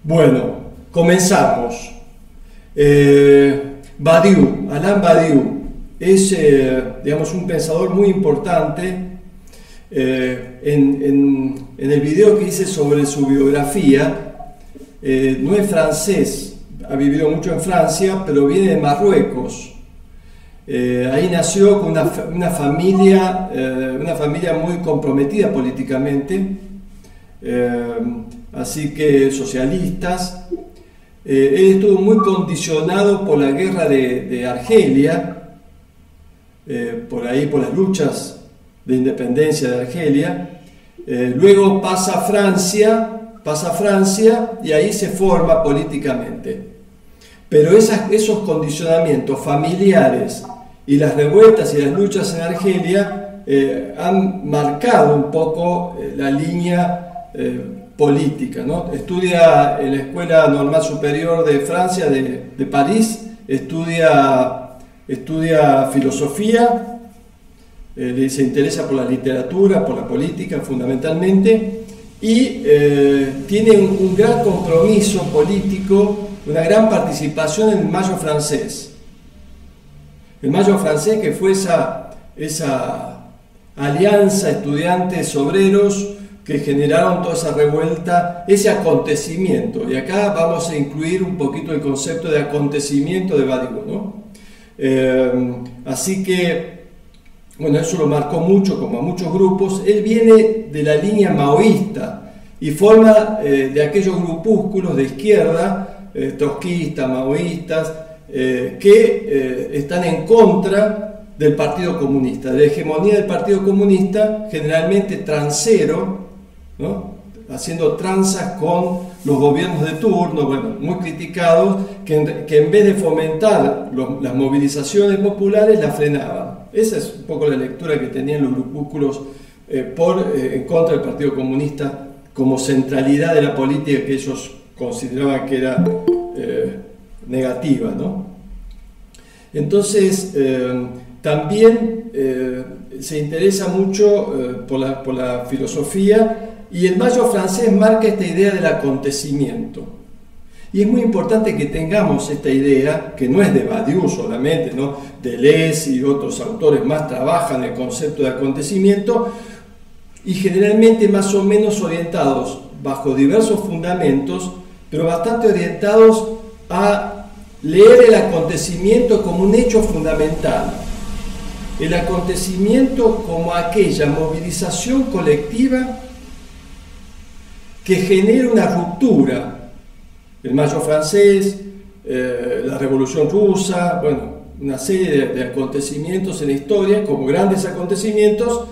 Bueno, comenzamos. Badiou, Alain Badiou, es digamos, un pensador muy importante. En el video que hice sobre su biografía, no es francés, ha vivido mucho en Francia, pero viene de Marruecos. Ahí nació con una familia muy comprometida políticamente, así que socialistas. Él estuvo muy condicionado por la guerra de Argelia, por las luchas de independencia de Argelia. Luego pasa a Francia y ahí se forma políticamente. Pero esos condicionamientos familiares y las revueltas y las luchas en Argelia han marcado un poco la línea política, ¿no? Estudia en la Escuela Normal Superior de Francia, de París, estudia filosofía, se interesa por la literatura, por la política fundamentalmente, y tiene un gran compromiso político, una gran participación en el Mayo francés. El Mayo francés, que fue esa alianza estudiantes-obreros que generaron toda esa revuelta, ese acontecimiento. Y acá vamos a incluir un poquito el concepto de acontecimiento de Badiou, ¿no? Así que, bueno, eso lo marcó mucho, como a muchos grupos. Él viene de la línea maoísta y forma de aquellos grupúsculos de izquierda, trotskistas, maoístas, que están en contra del Partido Comunista, de la hegemonía del Partido Comunista, generalmente transero, ¿no? Haciendo tranzas con los gobiernos de turno, bueno, muy criticados, que en vez de fomentar las movilizaciones populares, las frenaban. Esa es un poco la lectura que tenían los grupúsculos en contra del Partido Comunista, como centralidad de la política que ellos consideraban que era negativa, ¿no? Entonces, también se interesa mucho por la filosofía, y el Mayo francés marca esta idea del acontecimiento. Y es muy importante que tengamos esta idea, que no es de Badiou solamente, ¿no? Deleuze y otros autores más trabajan el concepto de acontecimiento, y generalmente más o menos orientados bajo diversos fundamentos, pero bastante orientados a leer el acontecimiento como un hecho fundamental. El acontecimiento como aquella movilización colectiva que genera una ruptura. El Mayo francés, la Revolución rusa, bueno, una serie de acontecimientos en la historia, como grandes acontecimientos.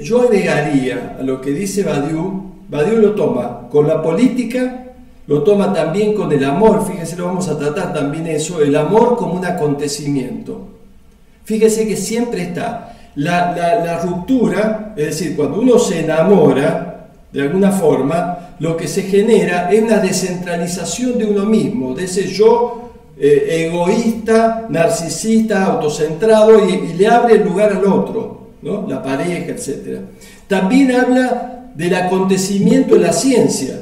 Yo agregaría a lo que dice Badiou lo toma con la política, lo toma también con el amor. Fíjese, lo vamos a tratar también eso, el amor como un acontecimiento. Fíjese que siempre está la ruptura, es decir, cuando uno se enamora, de alguna forma, lo que se genera es una descentralización de uno mismo, de ese yo egoísta, narcisista, autocentrado, y le abre el lugar al otro, ¿no? La pareja, etc. También habla del acontecimiento en la ciencia.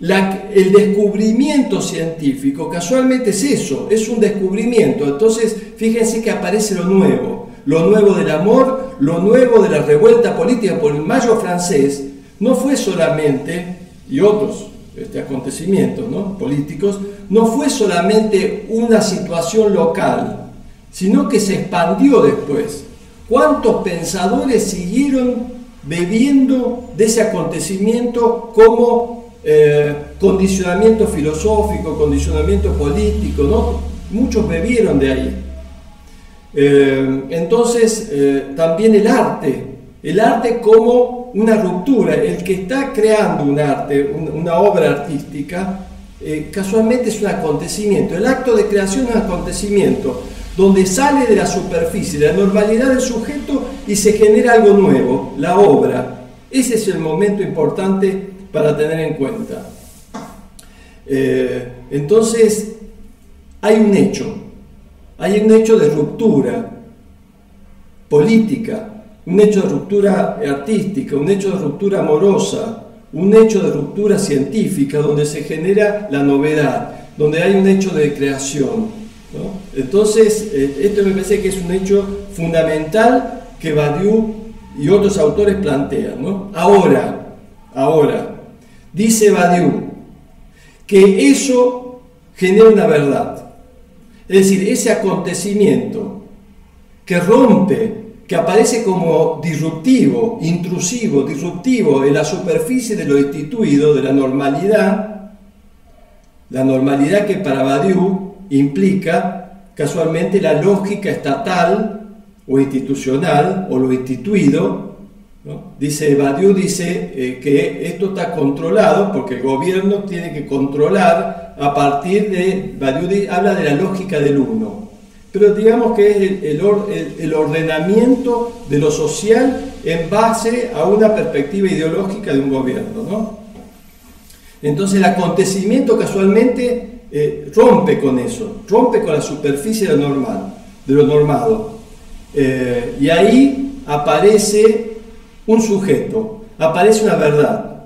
El descubrimiento científico casualmente es eso, es un descubrimiento. Entonces, fíjense que aparece lo nuevo del amor, lo nuevo de la revuelta política por el Mayo francés. No fue solamente, y otros acontecimientos, ¿no? políticos, no fue solamente una situación local, sino que se expandió después. ¿Cuántos pensadores siguieron bebiendo de ese acontecimiento como condicionamiento filosófico, condicionamiento político, ¿no? Muchos bebieron de ahí. Entonces, también el arte como una ruptura. El que está creando un arte, una obra artística, casualmente es un acontecimiento. El acto de creación es un acontecimiento donde sale de la superficie, de la normalidad del sujeto, y se genera algo nuevo, la obra. Ese es el momento importante para tener en cuenta. Entonces, hay un hecho de ruptura política, un hecho de ruptura artística, un hecho de ruptura amorosa, un hecho de ruptura científica, donde se genera la novedad, donde hay un hecho de creación, ¿no? Entonces, esto me parece que es un hecho fundamental que Badiou y otros autores plantean, ¿no? Ahora, dice Badiou que eso genera una verdad. Es decir, ese acontecimiento que rompe, que aparece como disruptivo, intrusivo, disruptivo en la superficie de lo instituido, de la normalidad que para Badiou implica casualmente la lógica estatal o institucional o lo instituido, ¿no? Badiou dice que esto está controlado porque el gobierno tiene que controlar a partir de, Badiou habla de la lógica del uno, pero digamos que es el ordenamiento de lo social en base a una perspectiva ideológica de un gobierno, ¿no? Entonces el acontecimiento casualmente rompe con eso, rompe con la superficie de lo normado. Y ahí aparece un sujeto, aparece una verdad.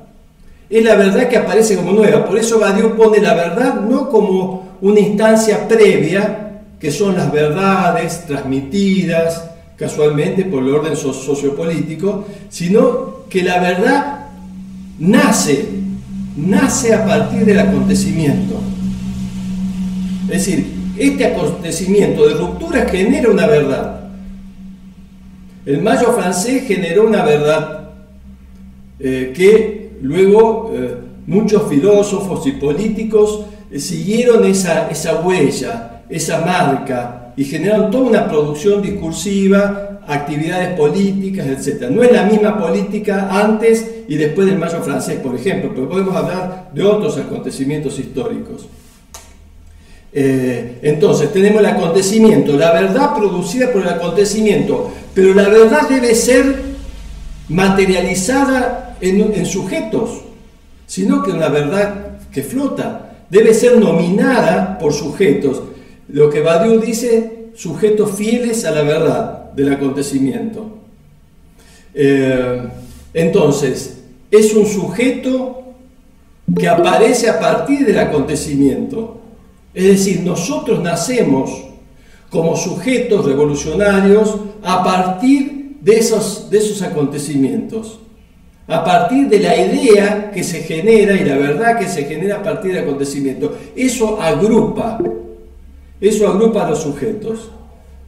Es la verdad que aparece como nueva. Por eso Badiou pone la verdad no como una instancia previa, que son las verdades transmitidas casualmente por el orden sociopolítico, sino que la verdad nace a partir del acontecimiento. Es decir, este acontecimiento de ruptura genera una verdad. El Mayo francés generó una verdad que luego muchos filósofos y políticos siguieron esa huella, esa marca, y generaron toda una producción discursiva, actividades políticas, etc. No es la misma política antes y después del Mayo francés, por ejemplo, pero podemos hablar de otros acontecimientos históricos. Entonces tenemos el acontecimiento, la verdad producida por el acontecimiento, pero la verdad debe ser materializada en sujetos, sino que una verdad que flota, debe ser nominada por sujetos. Lo que Badiou dice, sujetos fieles a la verdad del acontecimiento. Entonces, es un sujeto que aparece a partir del acontecimiento. Es decir, nosotros nacemos como sujetos revolucionarios a partir de esos acontecimilos, a partir de la idea que se genera y la verdad que se genera a partir del acontecimiento. Eso agrupa a los sujetos.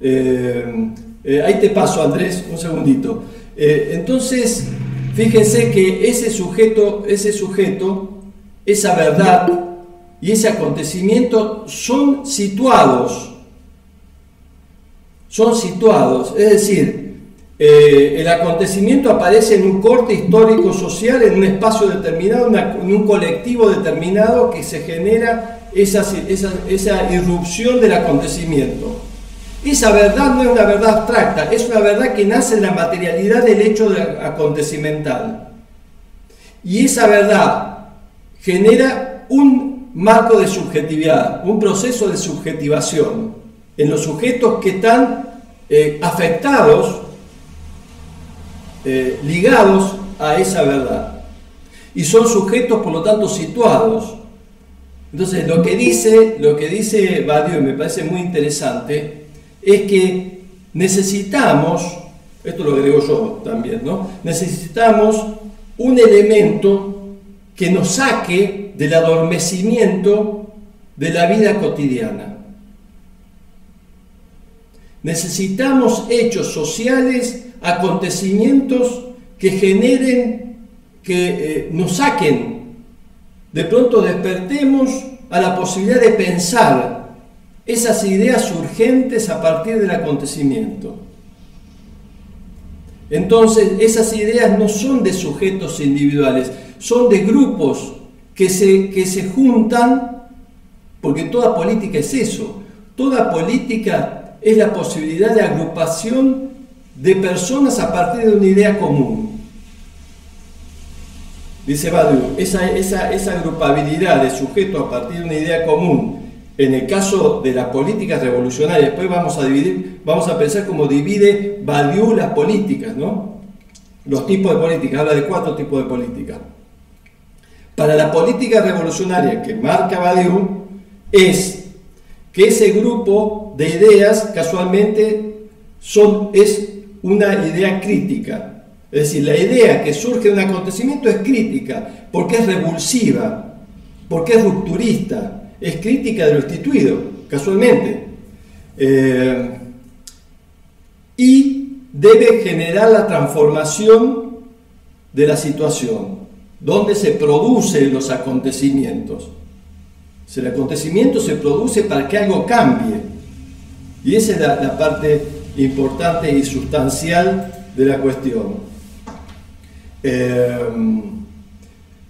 Ahí te paso, Andrés, un segundito. Entonces, fíjense que ese sujeto, esa verdad y ese acontecimiento son situados. Es decir, el acontecimiento aparece en un corte histórico social, en un espacio determinado, en un colectivo determinado, que se genera esa irrupción del acontecimiento. Esa verdad no es una verdad abstracta, es una verdad que nace en la materialidad del hecho acontecimental. Y esa verdad genera un marco de subjetividad, un proceso de subjetivación en los sujetos que están afectados, ligados a esa verdad. Y son sujetos, por lo tanto, situados. Entonces, lo que dice Badiou, me parece muy interesante, es que necesitamos, esto lo agrego yo también, ¿no? Necesitamos un elemento que nos saque del adormecimiento de la vida cotidiana. Necesitamos hechos sociales, acontecimientos que generen, que nos saquen. De pronto despertemos a la posibilidad de pensar esas ideas urgentes a partir del acontecimiento. Entonces, esas ideas no son de sujetos individuales, son de grupos que se juntan, porque toda política es eso. Toda política es la posibilidad de agrupación de personas a partir de una idea común. Dice Badiou, esa agrupabilidad de sujetos a partir de una idea común, en el caso de las políticas revolucionarias, después vamos a pensar cómo divide Badiou las políticas, ¿no? Los tipos de políticas, habla de 4 tipos de políticas. Para la política revolucionaria que marca Badiou es que ese grupo de ideas casualmente es una idea crítica. Es decir, la idea que surge de un acontecimiento es crítica, porque es revulsiva, porque es rupturista, es crítica de lo instituido, casualmente. Y debe generar la transformación de la situación, donde se producen los acontecimientos. Si el acontecimiento se produce para que algo cambie. Y esa es la parte importante y sustancial de la cuestión.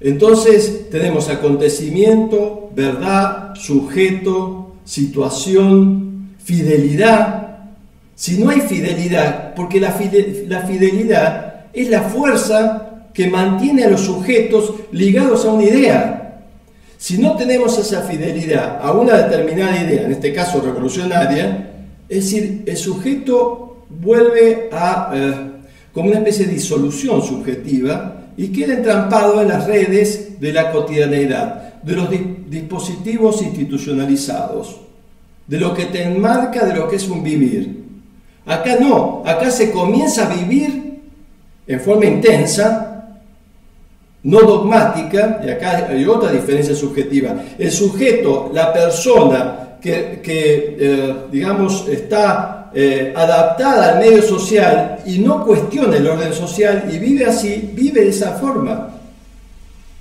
Entonces tenemos acontecimiento, verdad, sujeto, situación, fidelidad. Si no hay fidelidad, porque la fidelidad es la fuerza que mantiene a los sujetos ligados a una idea. Si no tenemos esa fidelidad a una determinada idea, en este caso revolucionaria, es decir, el sujeto vuelve a como una especie de disolución subjetiva y queda entrampado en las redes de la cotidianeidad, de los dispositivos institucionalizados, de lo que te enmarca de lo que es un vivir. Acá no, acá se comienza a vivir en forma intensa, no dogmática, y acá hay otra diferencia subjetiva. El sujeto, la persona que digamos, está adaptada al medio social y no cuestiona el orden social y vive así, vive de esa forma.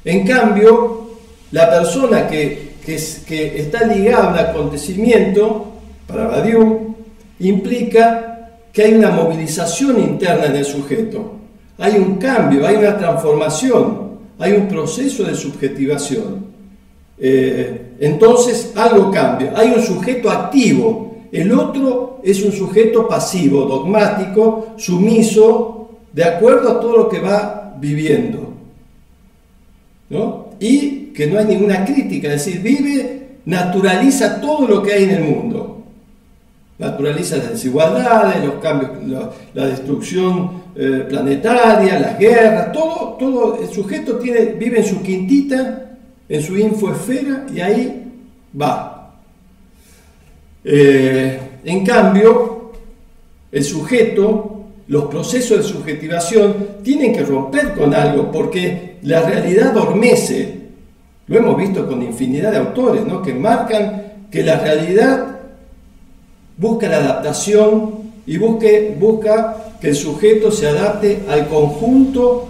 En cambio, la persona que está ligada a un acontecimiento, para Badiou, implica que hay una movilización interna en el sujeto. Hay un cambio, hay una transformación, hay un proceso de subjetivación. Entonces algo cambia, hay un sujeto activo, el otro es un sujeto pasivo, dogmático, sumiso, de acuerdo a todo lo que va viviendo, ¿no? Y que no hay ninguna crítica, es decir, vive, naturaliza todo lo que hay en el mundo, naturaliza las desigualdades, los cambios, la destrucción planetaria, las guerras, todo el sujeto vive en su quintita, en su infoesfera, y ahí va. En cambio, el sujeto, los procesos de subjetivación tienen que romper con algo, porque la realidad adormece. Lo hemos visto con infinidad de autores, ¿no?, que marcan que la realidad busca la adaptación y busca que el sujeto se adapte al conjunto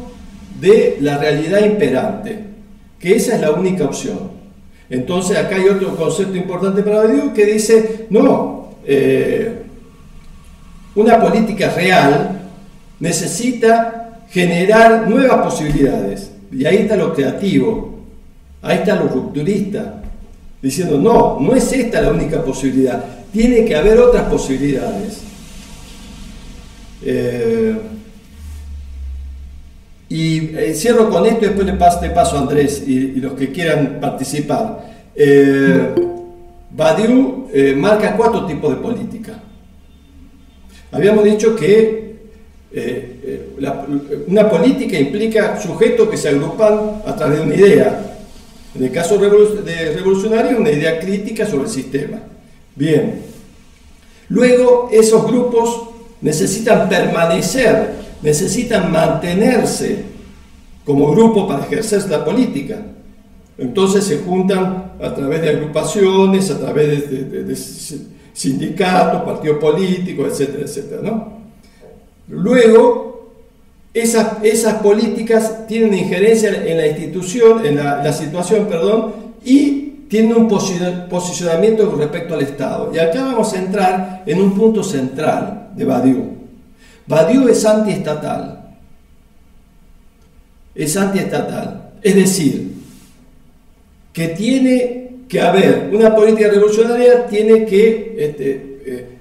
de la realidad imperante, que esa es la única opción. Entonces acá hay otro concepto importante para Badiou que dice, no, una política real necesita generar nuevas posibilidades, y ahí está lo creativo, ahí está lo rupturista, diciendo, no es esta la única posibilidad, tiene que haber otras posibilidades. Cierro con esto y después te paso a Andrés y los que quieran participar. Badiou marca 4 tipos de política. Habíamos dicho que una política implica sujetos que se agrupan a través de una idea. En el caso revolucionario, una idea crítica sobre el sistema. Bien. Luego, esos grupos necesitan permanecer, necesitan mantenerse como grupo para ejercer la política. Entonces se juntan a través de agrupaciones, a través de sindicatos, partidos políticos, etcétera, etcétera, ¿no? Luego, esas políticas tienen injerencia en la institución, en la situación, y tienen un posicionamiento con respecto al Estado. Y acá vamos a entrar en un punto central de Badiou. Badiou es antiestatal. Es antiestatal. Es decir, que tiene que haber una política revolucionaria, tiene que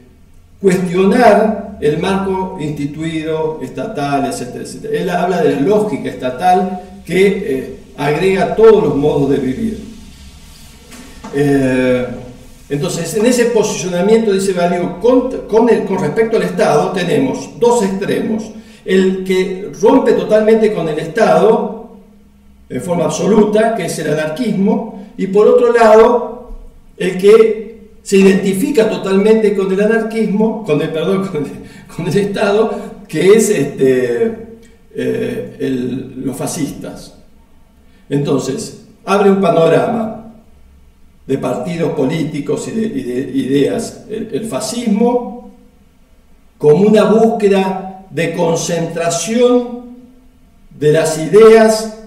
cuestionar el marco instituido, estatal, etcétera, etcétera. Él habla de la lógica estatal que agrega todos los modos de vivir. Entonces, en ese posicionamiento, dice Badiou, con respecto al Estado, tenemos dos extremos. El que rompe totalmente con el Estado, en forma absoluta, que es el anarquismo, y por otro lado, el que se identifica totalmente con el anarquismo, con el Estado, que es los fascistas. Entonces, abre un panorama de partidos políticos y de ideas. El fascismo como una búsqueda de concentración de las ideas,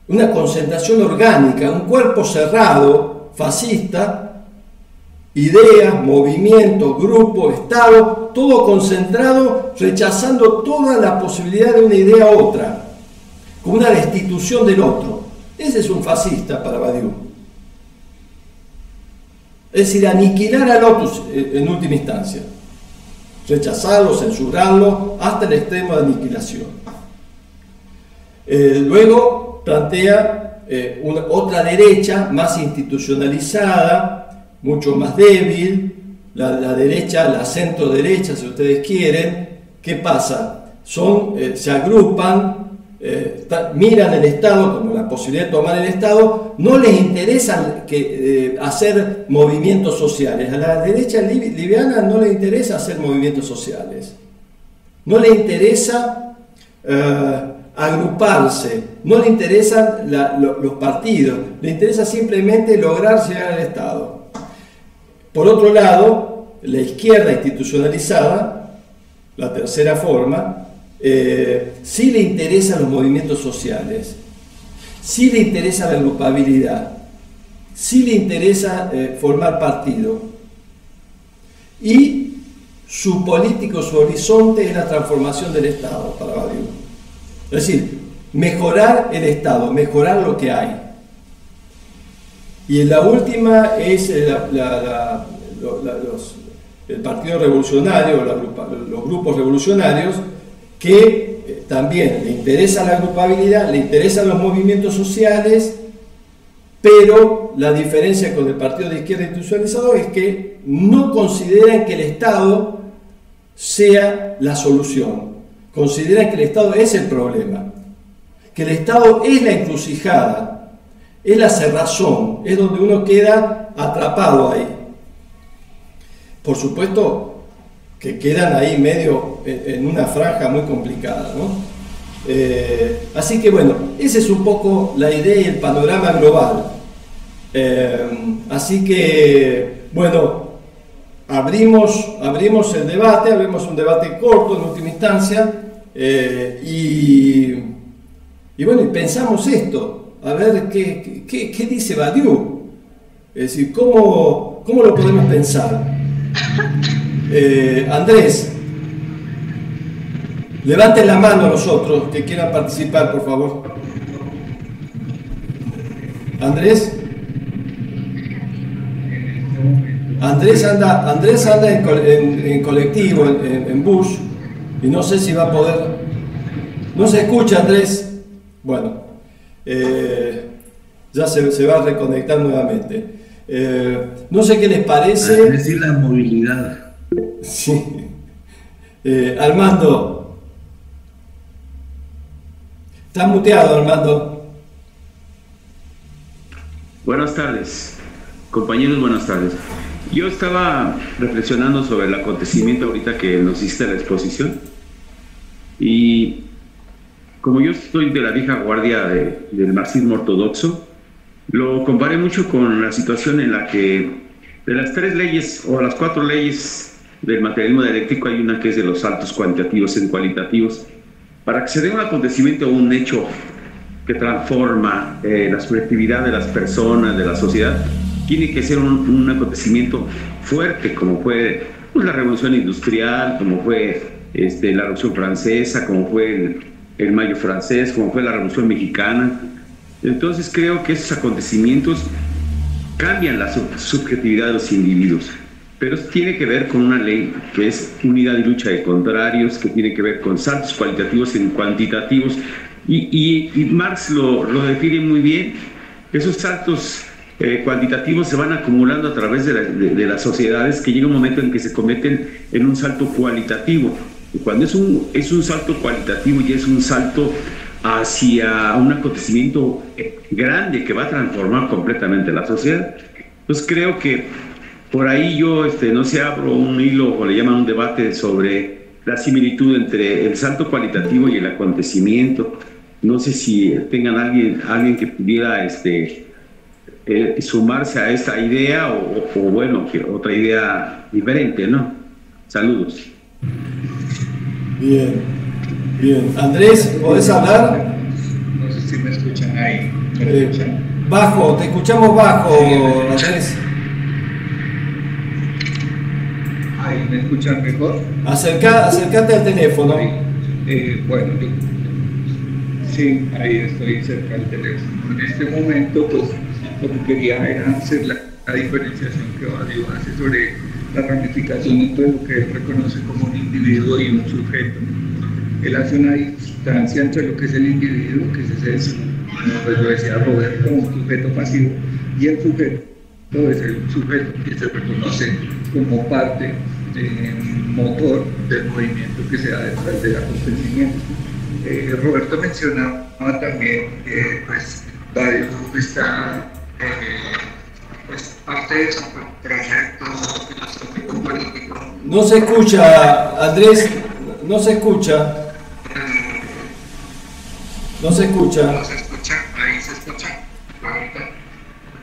una concentración orgánica, un cuerpo cerrado, fascista, ideas, movimientos, grupos, Estado, todo concentrado, rechazando toda la posibilidad de una idea a otra, como una destitución del otro. Ese es un fascista para Badiou. Es decir, aniquilar al otro en última instancia, rechazarlo, censurarlo, hasta el extremo de aniquilación. Luego plantea otra derecha más institucionalizada, mucho más débil, la derecha, la centro derecha, si ustedes quieren. ¿Qué pasa? Se agrupan, miran el Estado como la posibilidad de tomar el Estado, no les interesa hacer movimientos sociales. A la derecha liviana no le interesa hacer movimientos sociales, no le interesa agruparse, no le interesan los partidos, le interesa simplemente lograr llegar al Estado. Por otro lado, la izquierda institucionalizada, la tercera forma, sí le interesan los movimientos sociales, sí le interesa la agrupabilidad, sí le interesa formar partido, y su político, su horizonte es la transformación del Estado para Badiou. Es decir, mejorar el Estado, mejorar lo que hay. Y la última es el Partido Revolucionario, los grupos revolucionarios, que también le interesa la agrupabilidad, le interesan los movimientos sociales, pero la diferencia con el Partido de Izquierda institucionalizado es que no consideran que el Estado sea la solución. Consideran que el Estado es el problema, que el Estado es la encrucijada, es la cerrazón, es donde uno queda atrapado ahí. Por supuesto que quedan ahí medio en una franja muy complicada, ¿no? Así que bueno, esa es un poco la idea y el panorama global. Así que bueno, abrimos el debate, abrimos un debate corto en última instancia. Y bueno, y pensamos esto, a ver qué dice Badiou, es decir, cómo lo podemos pensar. Andrés, levanten la mano a los otros que quieran participar, por favor. Andrés anda en colectivo, en bus, y no sé si va a poder. No se escucha, Andrés. Bueno, ya se va a reconectar nuevamente. No sé qué les parece. Es decir, la movilidad. Sí. Armando. Estás muteado, Armando. Buenas tardes, compañeros, buenas tardes. Yo estaba reflexionando sobre el acontecimiento ahorita que nos hiciste la exposición, y como yo soy de la vieja guardia del marxismo ortodoxo, lo comparé mucho con la situación en la que de las 3 leyes o las 4 leyes del materialismo dialéctico hay una que es de los saltos cuantitativos en cualitativos. Para que se dé un acontecimiento o un hecho que transforma la subjetividad de las personas, de la sociedad, tiene que ser un acontecimiento fuerte, como fue la Revolución Industrial, como fue la Revolución Francesa, como fue el Mayo Francés, como fue la Revolución Mexicana. Entonces creo que esos acontecimientos cambian la subjetividad de los individuos, pero tiene que ver con una ley que es unidad y lucha de contrarios, que tiene que ver con saltos cualitativos en cuantitativos, y Marx lo define muy bien. Esos saltos cuantitativos se van acumulando a través de las sociedades, que llega un momento en que se convierten en un salto cualitativo. Y cuando es un salto cualitativo y es un salto hacia un acontecimiento grande que va a transformar completamente la sociedad. Pues creo que por ahí yo, no sé, abro un hilo o le llaman un debate sobre la similitud entre el salto cualitativo y el acontecimiento. No sé si tengan alguien que pudiera sumarse a esta idea o bueno, que otra idea diferente, ¿no? Saludos. Bien, bien. Andrés, ¿podés hablar? No sé si me escuchan ahí. ¿Me escuchan? Bajo, te escuchamos bajo, sí, Andrés. Ahí, ¿me escuchan mejor? Acércate al teléfono. Bueno, sí, ahí estoy cerca del teléfono. En este momento, pues, lo que quería era hacer la diferenciación que Badío hace sobre la ramificación entre lo que él reconoce como un individuo y un sujeto. Él hace una distancia entre lo que es el individuo, que es ese, como lo decía Roberto, un sujeto pasivo, y el sujeto es el sujeto que se reconoce como parte motor del movimiento que se da detrás del acontecimiento. Roberto mencionaba también que pues, Badío está pues, parte de su proyecto filosófico político. No se escucha, Andrés, no se escucha. No se escucha. No se escucha, ahí se escucha.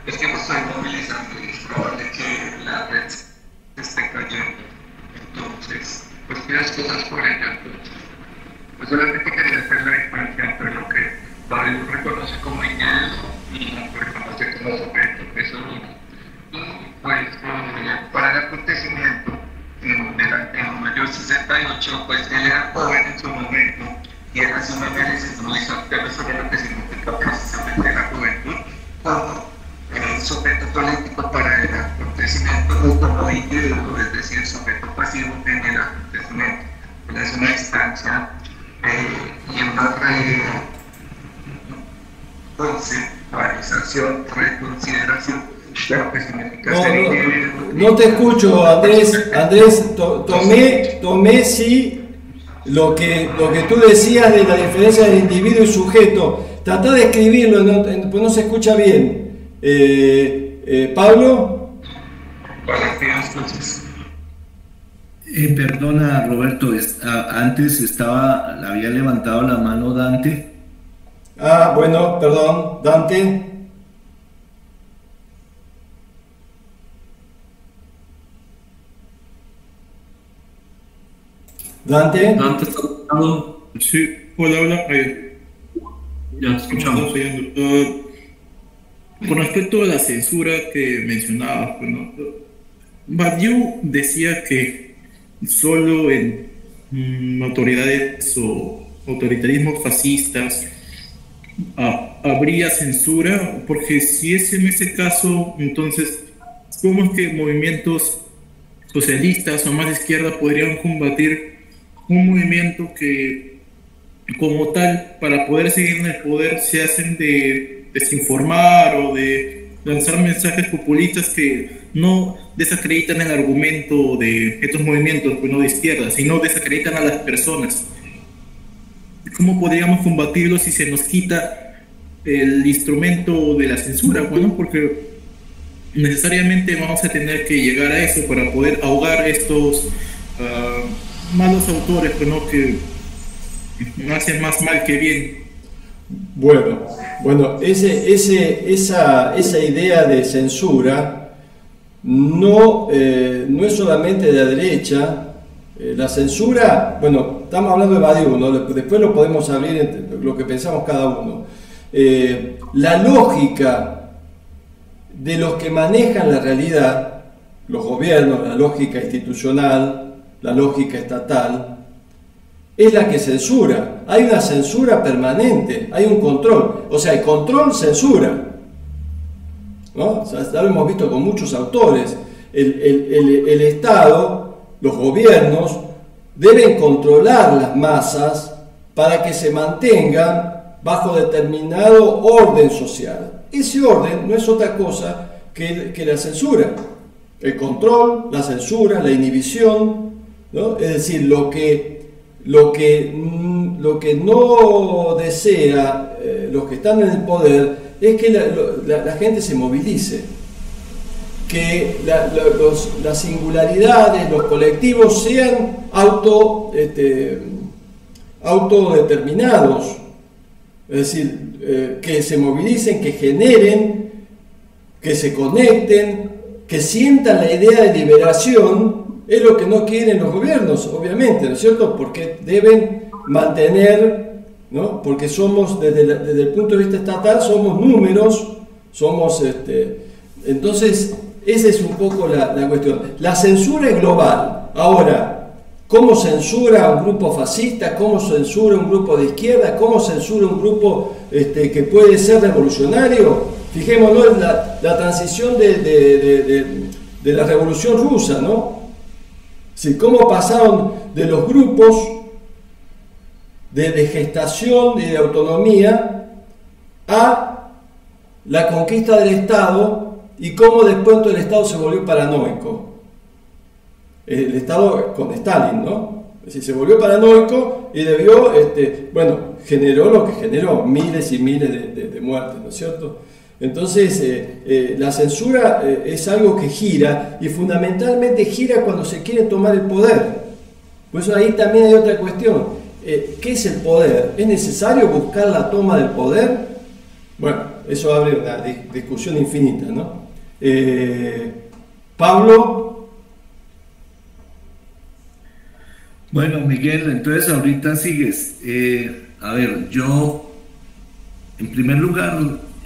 Es que me estoy movilizando y es probable que la red se esté cayendo. Entonces, pues las cosas por ella. Pues solamente quería hacer la diferencia entre lo que Badío reconoce como individuo y lo que reconoce como sujeto. Eso es uno. Y pues para el acontecimiento, en mayo 68, pues él era joven en su momento y él hace un análisis muy certero sobre lo que significa precisamente la juventud como sujeto político para el acontecimiento o como individuo, es decir, sujeto pasivo en el acontecimiento. Él hace una distancia y una conceptualización, reconsideración de lo que significa ser individuo. No te escucho, Andrés. Andrés, tomé sí lo que tú decías de la diferencia del individuo y sujeto. Trata de escribirlo, pues no se escucha bien. Pablo. Perdona, Roberto, antes había levantado la mano Dante. Bueno, perdón, Dante. Dante. Dante está hablando. Sí, hola. Ya escuchamos. Con respecto a la censura que mencionabas, bueno, Badiou decía que solo en autoridades o autoritarismos fascistas habría censura, porque si es en ese caso, entonces, ¿cómo es que movimientos socialistas o más de izquierda podrían combatir un movimiento que, como tal, para poder seguir en el poder, se hacen de desinformar o de lanzar mensajes populistas que no desacreditan el argumento de estos movimientos, pues no de izquierda, sino desacreditan a las personas? ¿Cómo podríamos combatirlo si se nos quita el instrumento de la censura? Bueno, porque necesariamente vamos a tener que llegar a eso para poder ahogar estos malos autores, pues, ¿no? Que hacen más mal que bien. Bueno, esa idea de censura no es solamente de la derecha. La censura, bueno, estamos hablando de Badiou, ¿no? Después lo podemos abrir entre lo que pensamos cada uno. La lógica de los que manejan la realidad, los gobiernos, la lógica institucional, la lógica estatal, es la que censura. Hay una censura permanente, hay un control. O sea, el control censura, ¿no? O sea, ya lo hemos visto con muchos autores. El Estado, los gobiernos, deben controlar las masas para que se mantengan bajo determinado orden social. Ese orden no es otra cosa que la censura. El control, la censura, la inhibición, ¿no? Es decir, lo que lo que no desea los que están en el poder es que la gente se movilice, que las singularidades, los colectivos sean autodeterminados, es decir, que se movilicen, que generen, que se conecten, que sientan la idea de liberación. Es lo que no quieren los gobiernos, obviamente, ¿no es cierto? Porque deben mantener, ¿no? Porque somos, desde el punto de vista estatal, somos números, somos, entonces, esa es un poco la cuestión. La censura es global. Ahora, ¿cómo censura a un grupo fascista? ¿Cómo censura a un grupo de izquierda? ¿Cómo censura a un grupo que puede ser revolucionario? Fijémonos en la transición de la Revolución Rusa, ¿no? Sí, cómo pasaron de los grupos de gestación y de autonomía a la conquista del Estado, y cómo después todo el Estado se volvió paranoico. El Estado con Stalin, ¿no? Es decir, se volvió paranoico y debió, generó lo que generó, miles y miles de muertes, ¿no es cierto? Entonces, la censura es algo que gira, y fundamentalmente gira cuando se quiere tomar el poder. Por eso ahí también hay otra cuestión. ¿Qué es el poder? ¿Es necesario buscar la toma del poder? Bueno, eso abre una discusión infinita, ¿no? Pablo. Bueno, Miguel, entonces ahorita sigues. A ver, yo, en primer lugar,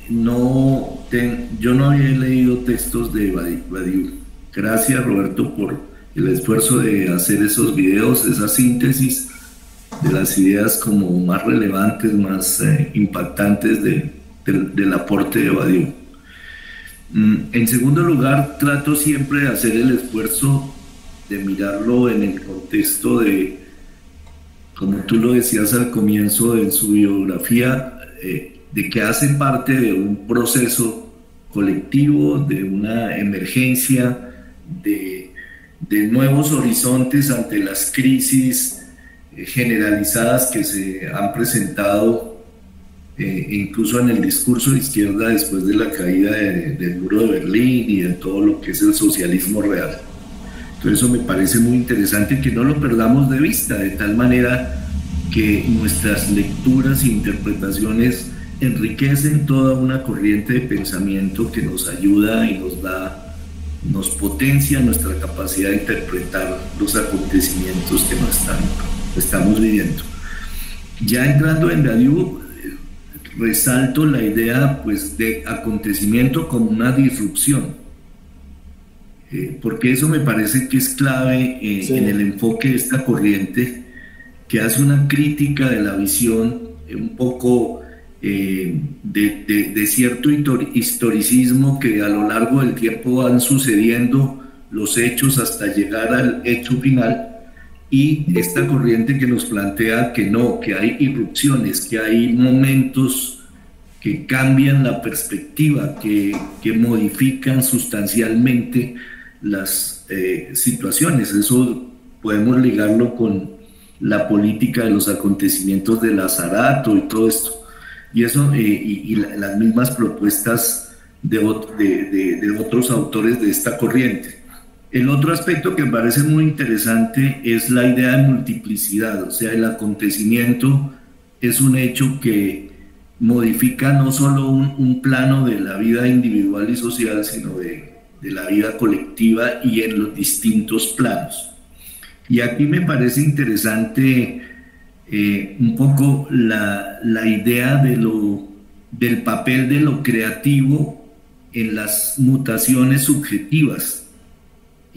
yo no había leído textos de Badiou. Gracias, Roberto, por el esfuerzo de hacer esos videos, esa síntesis de las ideas como más relevantes, más impactantes del aporte de Badiou. En segundo lugar, trato siempre de hacer el esfuerzo de mirarlo en el contexto de, como tú lo decías al comienzo de su biografía, de que hace parte de un proceso colectivo, de una emergencia, de nuevos horizontes ante las crisis generalizadas que se han presentado incluso en el discurso de izquierda después de la caída del muro de Berlín y de todo lo que es el socialismo real. Entonces eso me parece muy interesante, que no lo perdamos de vista, de tal manera que nuestras lecturas e interpretaciones enriquecen toda una corriente de pensamiento que nos ayuda y nos potencia nuestra capacidad de interpretar los acontecimientos que estamos viviendo. Ya entrando en Badiou, resalto la idea, pues, de acontecimiento como una disrupción, porque eso me parece que es clave sí, en el enfoque de esta corriente, que hace una crítica de la visión un poco de cierto historicismo, que a lo largo del tiempo van sucediendo los hechos hasta llegar al hecho final, y esta corriente que nos plantea que no, que hay irrupciones, que hay momentos que cambian la perspectiva, que modifican sustancialmente las situaciones. Eso podemos ligarlo con la política de los acontecimientos de Lazarato y todo esto. Y eso, las mismas propuestas de otros autores de esta corriente. El otro aspecto que me parece muy interesante es la idea de multiplicidad, o sea, el acontecimiento es un hecho que modifica no solo un plano de la vida individual y social, sino de la vida colectiva y en los distintos planos. Y aquí me parece interesante un poco la idea del papel de lo creativo en las mutaciones subjetivas,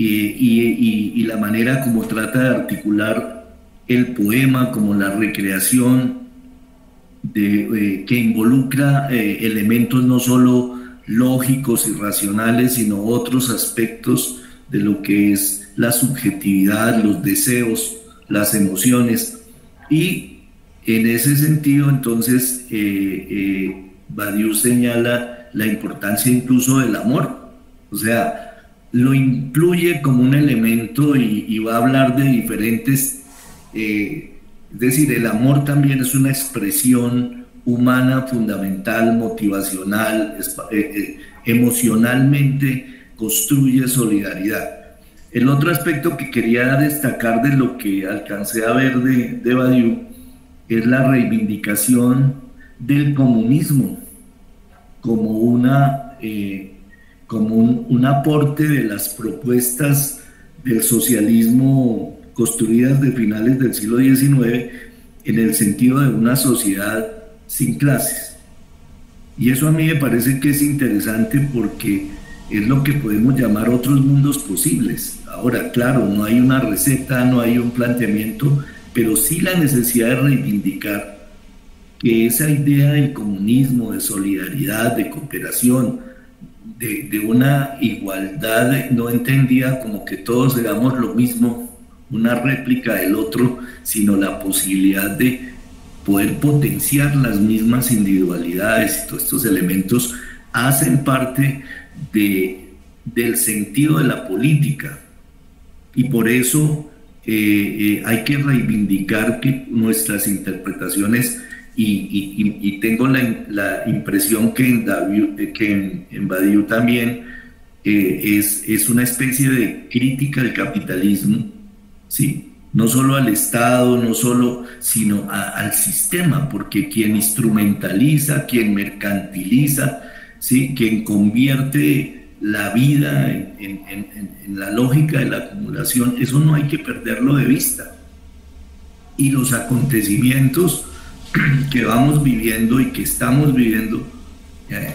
y la manera como trata de articular el poema como la recreación que involucra elementos no solo lógicos y racionales, sino otros aspectos de lo que es la subjetividad, los deseos, las emociones. Y en ese sentido, entonces, Badiou señala la importancia incluso del amor, o sea, lo incluye como un elemento y va a hablar de diferentes Es decir, el amor también es una expresión humana, fundamental, motivacional, emocionalmente construye solidaridad. El otro aspecto que quería destacar de lo que alcancé a ver de Badiou es la reivindicación del comunismo como un aporte de las propuestas del socialismo construidas de finales del siglo XIX en el sentido de una sociedad sin clases. Y eso a mí me parece que es interesante porque es lo que podemos llamar otros mundos posibles. Ahora, claro, no hay una receta, no hay un planteamiento, pero sí la necesidad de reivindicar que esa idea del comunismo, de solidaridad, de cooperación, de una igualdad no entendida como que todos hagamos lo mismo, una réplica del otro, sino la posibilidad de poder potenciar las mismas individualidades y todos estos elementos hacen parte del sentido de la política. Y por eso hay que reivindicar que nuestras interpretaciones, y tengo la impresión que en Badiou también es una especie de crítica al capitalismo, ¿sí? No solo al Estado, no solo, sino al sistema, porque quien instrumentaliza, quien mercantiliza, ¿sí? Quien convierte la vida en la lógica de la acumulación, eso no hay que perderlo de vista. Y los acontecimientos que vamos viviendo y que estamos viviendo,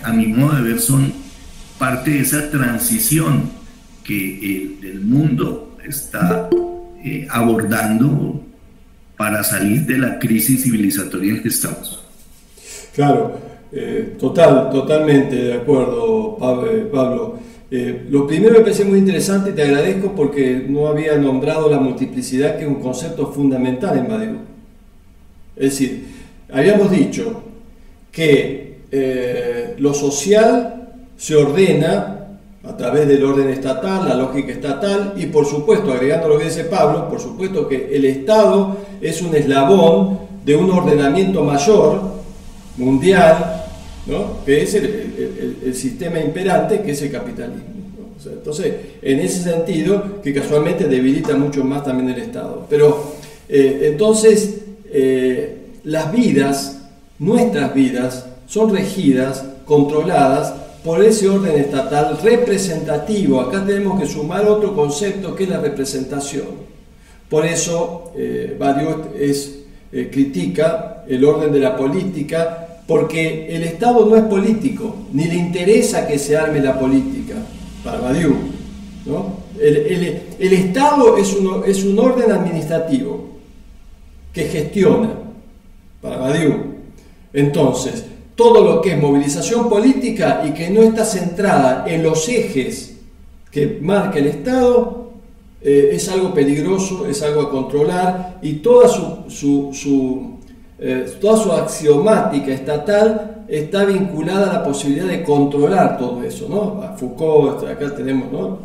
a mi modo de ver, son parte de esa transición que el mundo está abordando para salir de la crisis civilizatoria en que estamos. Claro, totalmente de acuerdo, Pablo. Lo primero me parece muy interesante y te agradezco porque no había nombrado la multiplicidad, que es un concepto fundamental en Badiou. Es decir, habíamos dicho que lo social se ordena a través del orden estatal, la lógica estatal, y por supuesto, agregando lo que dice Pablo, por supuesto que el Estado es un eslabón de un ordenamiento mayor, mundial, ¿no? Que es el sistema imperante, que es el capitalismo, ¿no? O sea, entonces, en ese sentido, que casualmente debilita mucho más también el Estado. Pero, entonces, las vidas, nuestras vidas, son regidas, controladas por ese orden estatal representativo. Acá tenemos que sumar otro concepto que es la representación. Por eso Badiou critica el orden de la política, porque el Estado no es político, ni le interesa que se arme la política, para Badiou, ¿no? El Estado es un orden administrativo que gestiona, para Badiou. Entonces, todo lo que es movilización política y que no está centrada en los ejes que marca el Estado es algo peligroso, es algo a controlar, y toda su axiomática estatal está vinculada a la posibilidad de controlar todo eso, ¿no? A Foucault, acá tenemos, ¿no?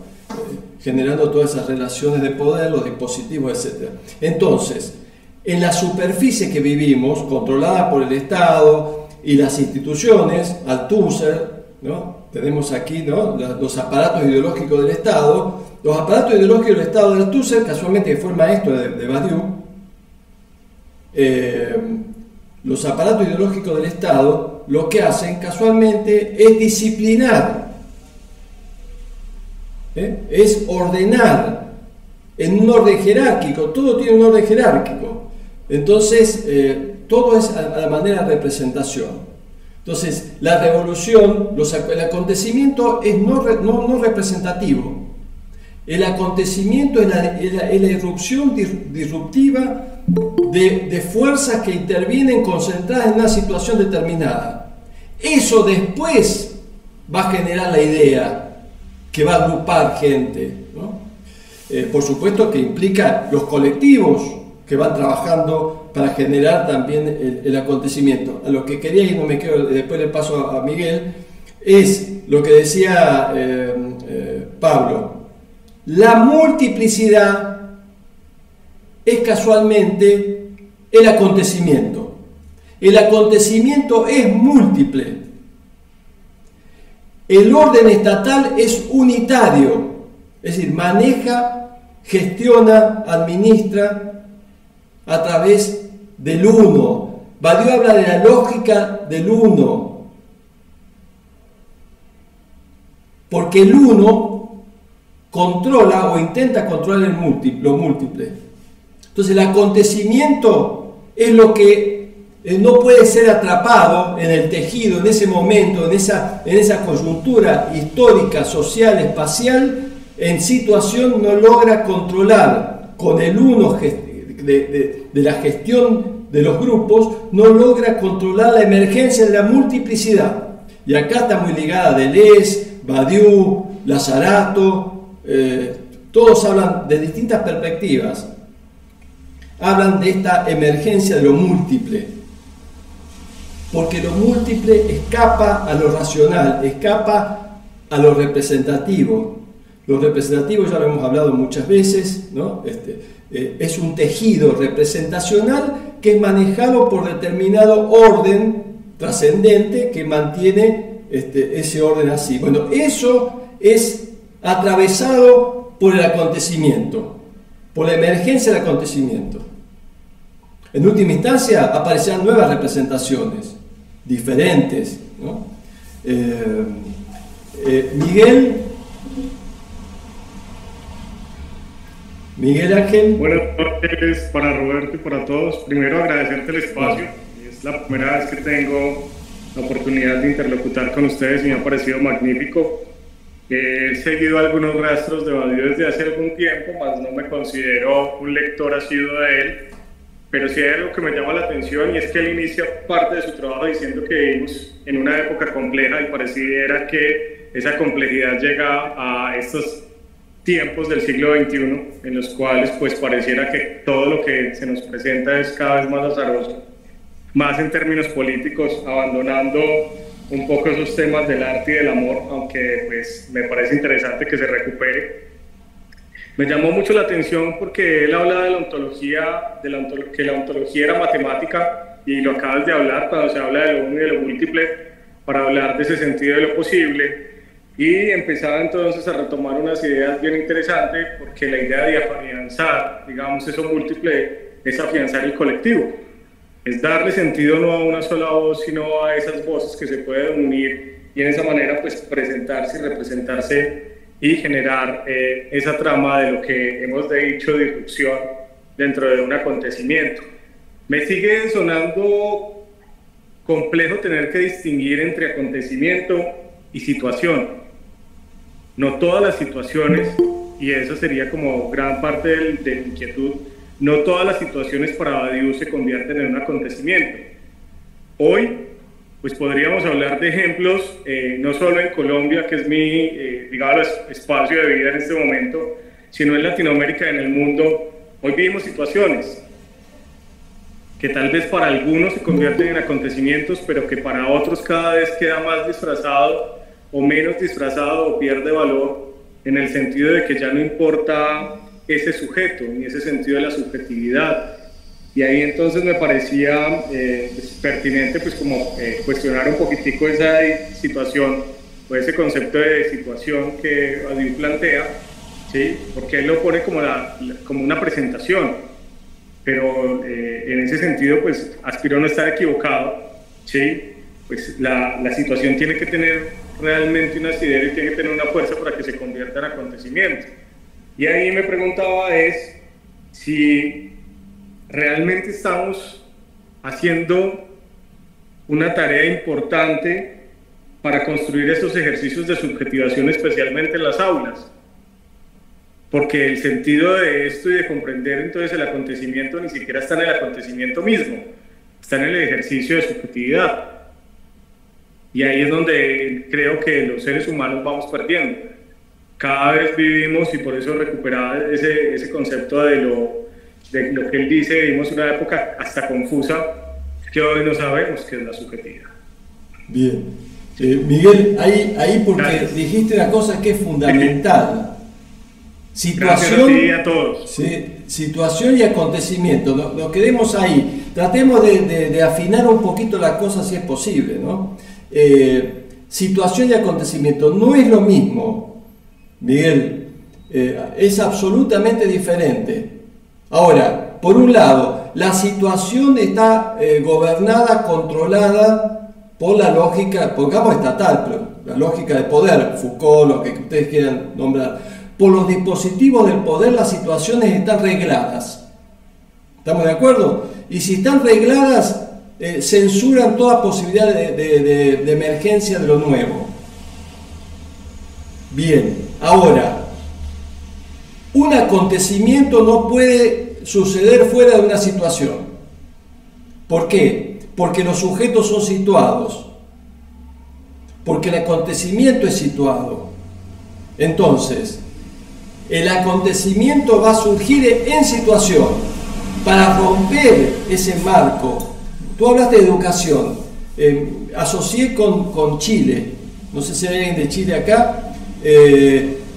Generando todas esas relaciones de poder, los dispositivos, etc. Entonces, en la superficie que vivimos, controlada por el Estado y las instituciones, Althusser, ¿no? Tenemos aquí, ¿no? Los aparatos ideológicos del Estado. Los aparatos ideológicos del Estado de Althusser, casualmente, que fue el maestro de Badiou, los aparatos ideológicos del Estado lo que hacen casualmente es disciplinar, es ordenar en un orden jerárquico. Todo tiene un orden jerárquico. Entonces, todo es a la manera de representación. Entonces, la revolución, el acontecimiento es no representativo. El acontecimiento es la irrupción disruptiva de fuerzas que intervienen concentradas en una situación determinada. Eso después va a generar la idea que va a agrupar gente, ¿no? Por supuesto que implica los colectivos que van trabajando para generar también el acontecimiento. A lo que quería, y no me quedo, después le paso a Miguel, es lo que decía Pablo. La multiplicidad es casualmente el acontecimiento. El acontecimiento es múltiple. El orden estatal es unitario, es decir, maneja, gestiona, administra a través del uno. Badiou habla de la lógica del uno, porque el uno controla o intenta controlar lo múltiple. Entonces el acontecimiento es lo que no puede ser atrapado en el tejido, en ese momento, en esa coyuntura histórica, social, espacial, en situación no logra controlar con el uno de la gestión de los grupos, no logra controlar la emergencia de la multiplicidad. Y acá está muy ligada Deleuze, Badiou, Lazzarato, todos hablan de distintas perspectivas, hablan de esta emergencia de lo múltiple. Porque lo múltiple escapa a lo racional, escapa a lo representativo. Lo representativo ya lo hemos hablado muchas veces, ¿no? Es un tejido representacional que es manejado por determinado orden trascendente que mantiene ese orden así. Bueno, eso es atravesado por el acontecimiento, por la emergencia del acontecimiento. En última instancia aparecerán nuevas representaciones, diferentes, ¿no? Miguel Ángel. Buenas noches para Roberto y para todos. Primero agradecerte el espacio. Es la primera vez que tengo la oportunidad de interlocutar con ustedes y me ha parecido magnífico. He seguido algunos rastros de Badiou desde hace algún tiempo, mas no me considero un lector asiduo de él. Pero sí hay algo que me llama la atención y es que él inicia parte de su trabajo diciendo que vivimos en una época compleja y pareciera que esa complejidad llega a estos tiempos del siglo XXI en los cuales pues pareciera que todo lo que se nos presenta es cada vez más azaroso, más en términos políticos, abandonando un poco esos temas del arte y del amor, aunque pues me parece interesante que se recupere. Me llamó mucho la atención porque él habla de la ontología, que la ontología era matemática, y lo acabas de hablar cuando se habla de lo uno y de lo múltiple, para hablar de ese sentido de lo posible, y empezaba entonces a retomar unas ideas bien interesantes, porque la idea de afianzar, digamos, eso múltiple es afianzar el colectivo, es darle sentido no a una sola voz, sino a esas voces que se pueden unir, y en esa manera pues presentarse y representarse y generar esa trama de lo que hemos dicho disrupción dentro de un acontecimiento. Me sigue sonando complejo tener que distinguir entre acontecimiento y situación. No todas las situaciones, y eso sería como gran parte de la inquietud, no todas las situaciones para Badiou se convierten en un acontecimiento. Hoy pues podríamos hablar de ejemplos, no solo en Colombia, que es mi, digamos, espacio de vida en este momento, sino en Latinoamérica y en el mundo. Hoy vivimos situaciones que tal vez para algunos se convierten en acontecimientos, pero que para otros cada vez queda más disfrazado o menos disfrazado o pierde valor, en el sentido de que ya no importa ese sujeto, ni ese sentido de la subjetividad. Y ahí entonces me parecía pertinente pues como cuestionar un poquitico esa situación o ese concepto de situación que Badiou plantea, ¿sí? Porque él lo pone como, como una presentación, pero en ese sentido pues aspiro a no estar equivocado, ¿sí? Pues la situación tiene que tener realmente un asidero y tiene que tener una fuerza para que se convierta en acontecimiento. Y ahí me preguntaba si realmente estamos haciendo una tarea importante para construir estos ejercicios de subjetivación, especialmente en las aulas, porque el sentido de esto y de comprender entonces el acontecimiento ni siquiera está en el acontecimiento mismo, está en el ejercicio de subjetividad, y ahí es donde creo que los seres humanos vamos perdiendo. Cada vez vivimos, y por eso recuperar ese concepto de lo que él dice, vivimos una época hasta confusa, que hoy no sabemos qué es la subjetividad. Bien. Miguel, ahí porque dijiste una cosa que es fundamental. Situación, gracias a ti y a todos. Sí, situación y acontecimiento, nos quedemos ahí. Tratemos de afinar un poquito la cosa si es posible, ¿no? Situación y acontecimiento no es lo mismo, Miguel, es absolutamente diferente. Ahora, por un lado, la situación está gobernada, controlada por la lógica, pongamos estatal, pero la lógica de poder, Foucault, lo que ustedes quieran nombrar. Por los dispositivos del poder las situaciones están regladas. ¿Estamos de acuerdo? Y si están regladas, censuran toda posibilidad de emergencia de lo nuevo. Bien, ahora, un acontecimiento no puede suceder fuera de una situación. ¿Por qué? Porque los sujetos son situados. Porque el acontecimiento es situado. Entonces, el acontecimiento va a surgir en situación para romper ese marco. Tú hablaste de educación, asocié con Chile, no sé si hay alguien de Chile acá,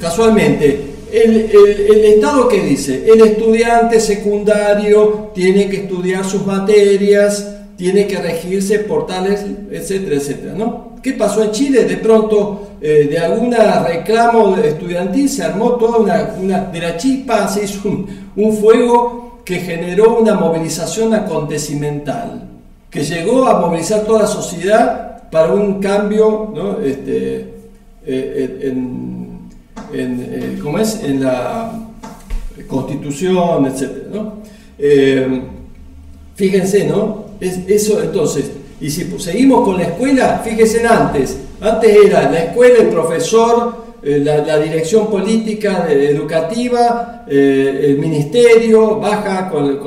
casualmente, el Estado que dice, el estudiante secundario tiene que estudiar sus materias, tiene que regirse por tales, etcétera, etcétera, ¿no? ¿Qué pasó en Chile? De pronto, de algún reclamo estudiantil se armó toda de la chispa, se hizo un fuego que generó una movilización acontecimental, que llegó a movilizar toda la sociedad para un cambio, ¿no? ¿Cómo es? En la Constitución, etcétera, ¿no? Fíjense, ¿no? Eso entonces. Y si seguimos con la escuela, fíjense antes era la escuela, el profesor, la dirección política educativa, el ministerio, baja con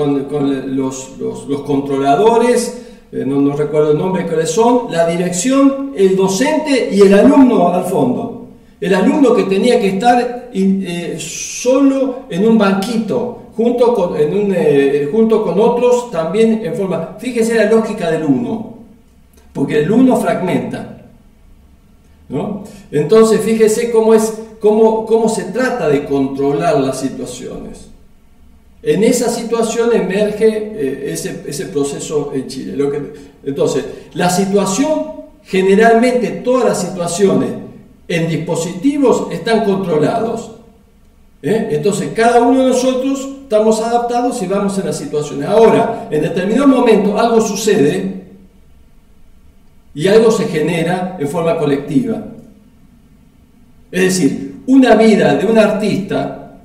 los controladores, no recuerdo el nombre cuáles son, la dirección, el docente y el alumno al fondo. El alumno que tenía que estar solo en un banquito, junto con otros también en forma. Fíjese la lógica del uno. Porque el uno fragmenta, ¿no? Entonces, fíjese cómo se trata de controlar las situaciones. En esa situación emerge ese proceso en Chile. Entonces, la situación, generalmente todas las situaciones en dispositivos están controlados. Entonces, cada uno de nosotros estamos adaptados y vamos en las situaciones. Ahora, en determinado momento algo sucede y algo se genera en forma colectiva. Es decir, una vida de un artista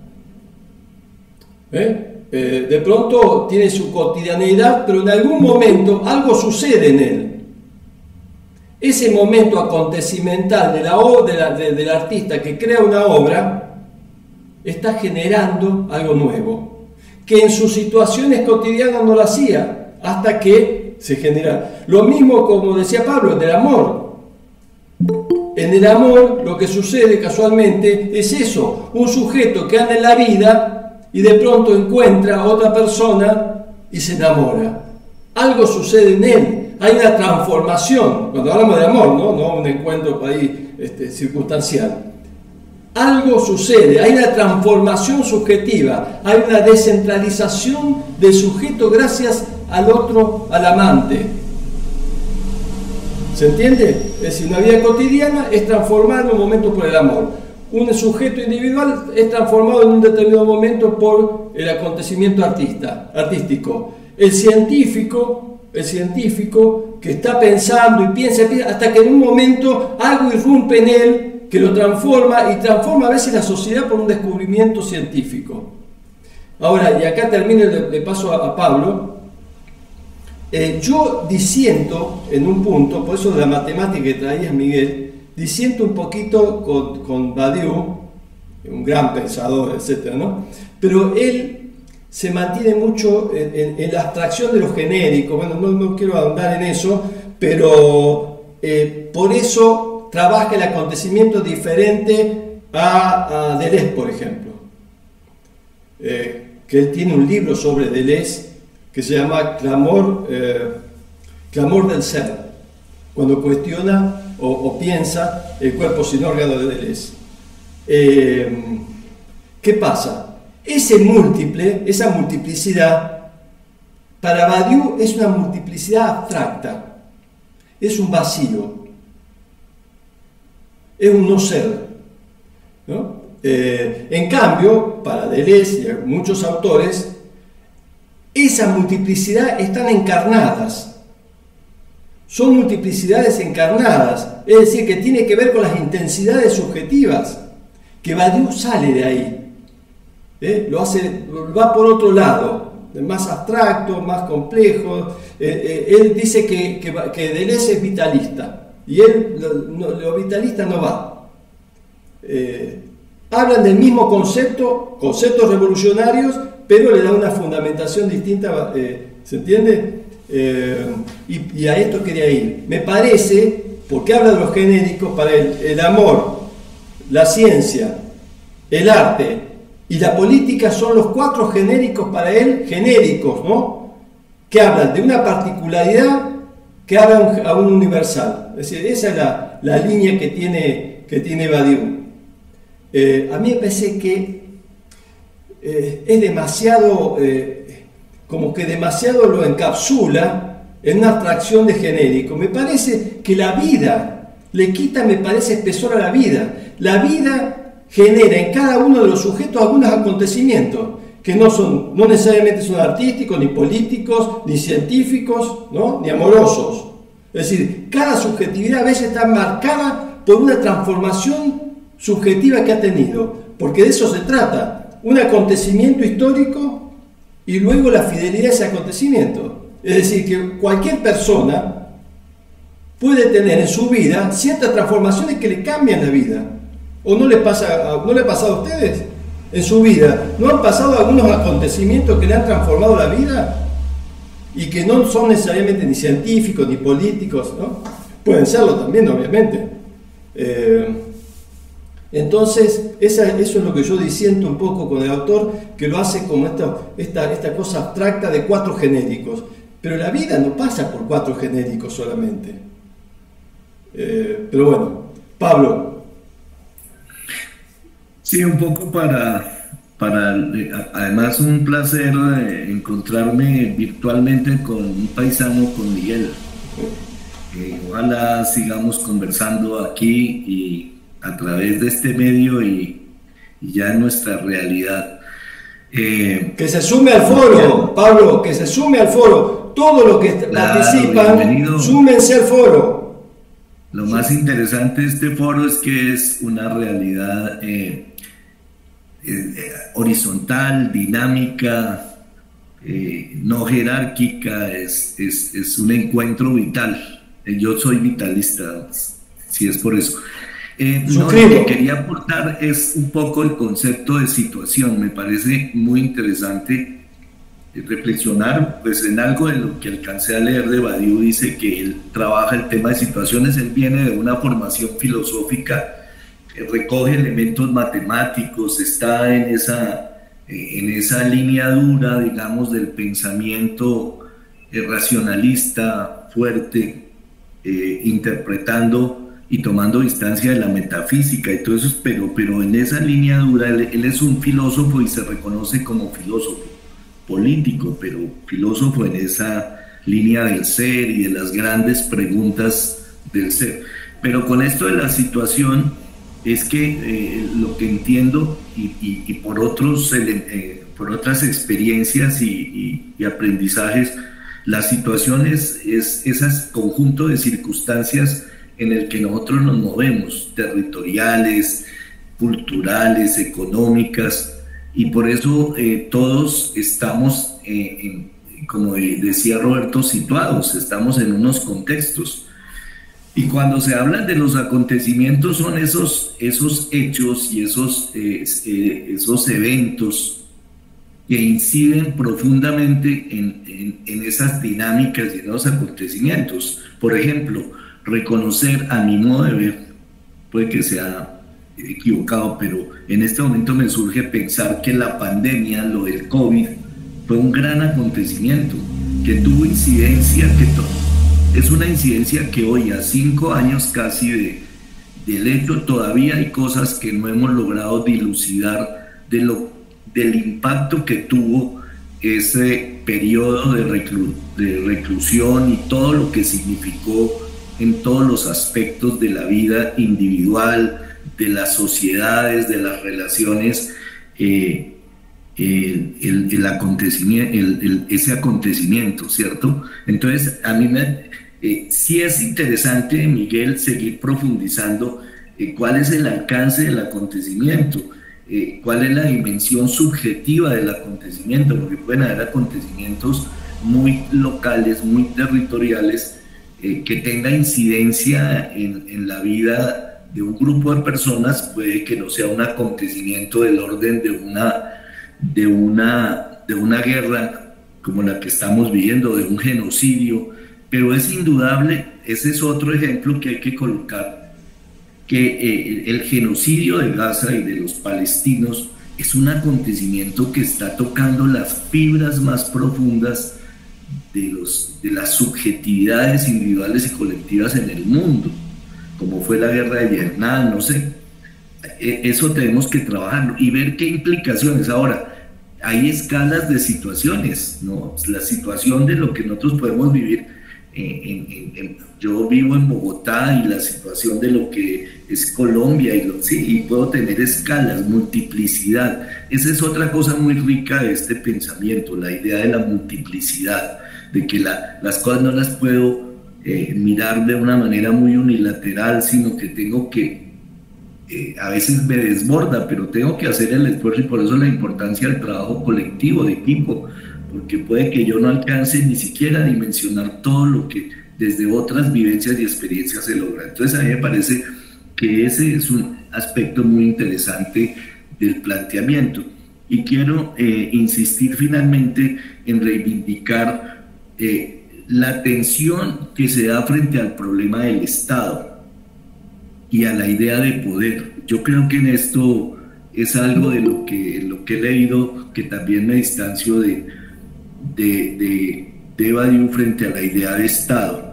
de pronto tiene su cotidianeidad, pero en algún momento algo sucede en él. Ese momento acontecimental del artista que crea una obra está generando algo nuevo, que en sus situaciones cotidianas no lo hacía, hasta que se genera. Lo mismo, como decía Pablo, del amor. En el amor lo que sucede casualmente es eso, un sujeto que anda en la vida y de pronto encuentra a otra persona y se enamora. Algo sucede en él, hay una transformación, cuando hablamos de amor, no un encuentro ahí circunstancial. Algo sucede, hay una transformación subjetiva, hay una descentralización del sujeto gracias al otro, al amante. ¿Se entiende? Es decir, una vida cotidiana es transformada en un momento por el amor. Un sujeto individual es transformado en un determinado momento por el acontecimiento artístico. El científico que está pensando y piensa hasta que en un momento algo irrumpe en él que lo transforma y transforma a veces la sociedad por un descubrimiento científico. Ahora, y acá termino de paso a Pablo, yo disiento en un punto, por eso de la matemática que traías, Miguel, disiento un poquito con Badiou, un gran pensador, etc., ¿no? Pero él se mantiene mucho en la abstracción de lo genérico. Bueno, no quiero ahondar en eso, pero por eso trabaja el acontecimiento diferente a Deleuze, por ejemplo. Que él tiene un libro sobre Deleuze que se llama Clamor del Ser, cuando cuestiona o piensa el cuerpo sin órgano de Deleuze. ¿Qué pasa? Ese múltiple, esa multiplicidad, para Badiou es una multiplicidad abstracta, es un vacío, es un no ser, ¿no? En cambio, para Deleuze y muchos autores, esa multiplicidad están encarnadas, son multiplicidades encarnadas, es decir, que tiene que ver con las intensidades subjetivas, que Badiou sale de ahí, va por otro lado, más abstracto, más complejo. Él dice que Deleuze es vitalista, y él lo vitalista no va. Hablan del mismo conceptos revolucionarios, pero le da una fundamentación distinta, ¿se entiende? Y a esto quería ir. Me parece, porque habla de los genéricos, para él, el amor, la ciencia, el arte y la política son los 4 genéricos para él, genéricos, ¿no? Que hablan de una particularidad que habla a un universal. Es decir, esa es la línea que tiene Badiou. A mí me parece que es demasiado, como que demasiado lo encapsula en una abstracción de genérico. Me parece que la vida le quita, me parece, espesor a la vida. La vida genera en cada uno de los sujetos algunos acontecimientos que no necesariamente son artísticos, ni políticos, ni científicos, ¿no? Ni amorosos. Es decir, cada subjetividad a veces está marcada por una transformación subjetiva que ha tenido, porque de eso se trata, un acontecimiento histórico y luego la fidelidad a ese acontecimiento. Es decir, que cualquier persona puede tener en su vida ciertas transformaciones que le cambian la vida. ¿O no le pasa a ustedes? En su vida, ¿no han pasado algunos acontecimientos que le han transformado la vida? Y que no son necesariamente ni científicos ni políticos, ¿no? Pueden serlo también, obviamente. Entonces, eso es lo que yo disiento un poco con el autor, que lo hace como esta cosa abstracta de 4 genéricos. Pero la vida no pasa por 4 genéricos solamente. Pero bueno, Pablo. Sí, un poco para además un placer encontrarme virtualmente con un paisano, con Miguel. Ojalá sigamos conversando aquí y a través de este medio y ya en nuestra realidad. Que se sume al foro, Pablo, que se sume al foro. Todos los que participan, bienvenido. Súmense al foro. Lo más interesante de este foro es que es una realidad horizontal, dinámica, no jerárquica, es un encuentro vital. Yo soy vitalista, si es por eso. Lo que quería aportar es un poco el concepto de situación. Me parece muy interesante reflexionar pues, en algo de lo que alcancé a leer de Badiou. Dice que él trabaja el tema de situaciones, él viene de una formación filosófica, recoge elementos matemáticos, está en esa línea dura, digamos, del pensamiento racionalista fuerte, interpretando y tomando distancia de la metafísica y todo eso, pero en esa línea dura él es un filósofo y se reconoce como filósofo político, pero filósofo en esa línea del ser y de las grandes preguntas del ser. Pero con esto de la situación es que lo que entiendo y por otras experiencias y aprendizajes, la situación es ese conjunto de circunstancias en el que nosotros nos movemos, territoriales, culturales, económicas, y por eso todos estamos, como decía Roberto, situados, estamos en unos contextos. Y cuando se habla de los acontecimientos son esos hechos y esos eventos que inciden profundamente en esas dinámicas y en esos acontecimientos. Por ejemplo, reconocer, a mi modo de ver, puede que sea equivocado, pero en este momento me surge pensar que la pandemia, lo del COVID, fue un gran acontecimiento, que tuvo incidencia, es una incidencia que hoy, a 5 años casi del hecho, todavía hay cosas que no hemos logrado dilucidar del impacto que tuvo ese periodo de reclusión y todo lo que significó en todos los aspectos de la vida individual, de las sociedades, de las relaciones, ese acontecimiento, ¿cierto? Entonces, a mí sí es interesante, Miguel, seguir profundizando cuál es el alcance del acontecimiento, cuál es la dimensión subjetiva del acontecimiento, porque pueden haber acontecimientos muy locales, muy territoriales, que tenga incidencia en la vida de un grupo de personas. Puede que no sea un acontecimiento del orden de una guerra como la que estamos viviendo, de un genocidio, pero es indudable, ese es otro ejemplo que hay que colocar, que el genocidio de Gaza y de los palestinos es un acontecimiento que está tocando las fibras más profundas de las subjetividades individuales y colectivas en el mundo, como fue la guerra de Vietnam, no sé. Eso tenemos que trabajarlo y ver qué implicaciones. Ahora, hay escalas de situaciones, ¿no? La situación de lo que nosotros podemos vivir, yo vivo en Bogotá, y la situación de lo que es Colombia, y puedo tener escalas, multiplicidad. Esa es otra cosa muy rica de este pensamiento, la idea de la multiplicidad, de que las cosas no las puedo mirar de una manera muy unilateral, sino que tengo que, a veces me desborda, pero tengo que hacer el esfuerzo, y por eso la importancia del trabajo colectivo, de equipo, porque puede que yo no alcance ni siquiera a dimensionar todo lo que desde otras vivencias y experiencias se logra. Entonces a mí me parece que ese es un aspecto muy interesante del planteamiento. Y quiero insistir finalmente en reivindicar la tensión que se da frente al problema del Estado y a la idea de poder. Yo creo que en esto es algo de lo que he leído, que también me distancio de Badiou frente a la idea de Estado.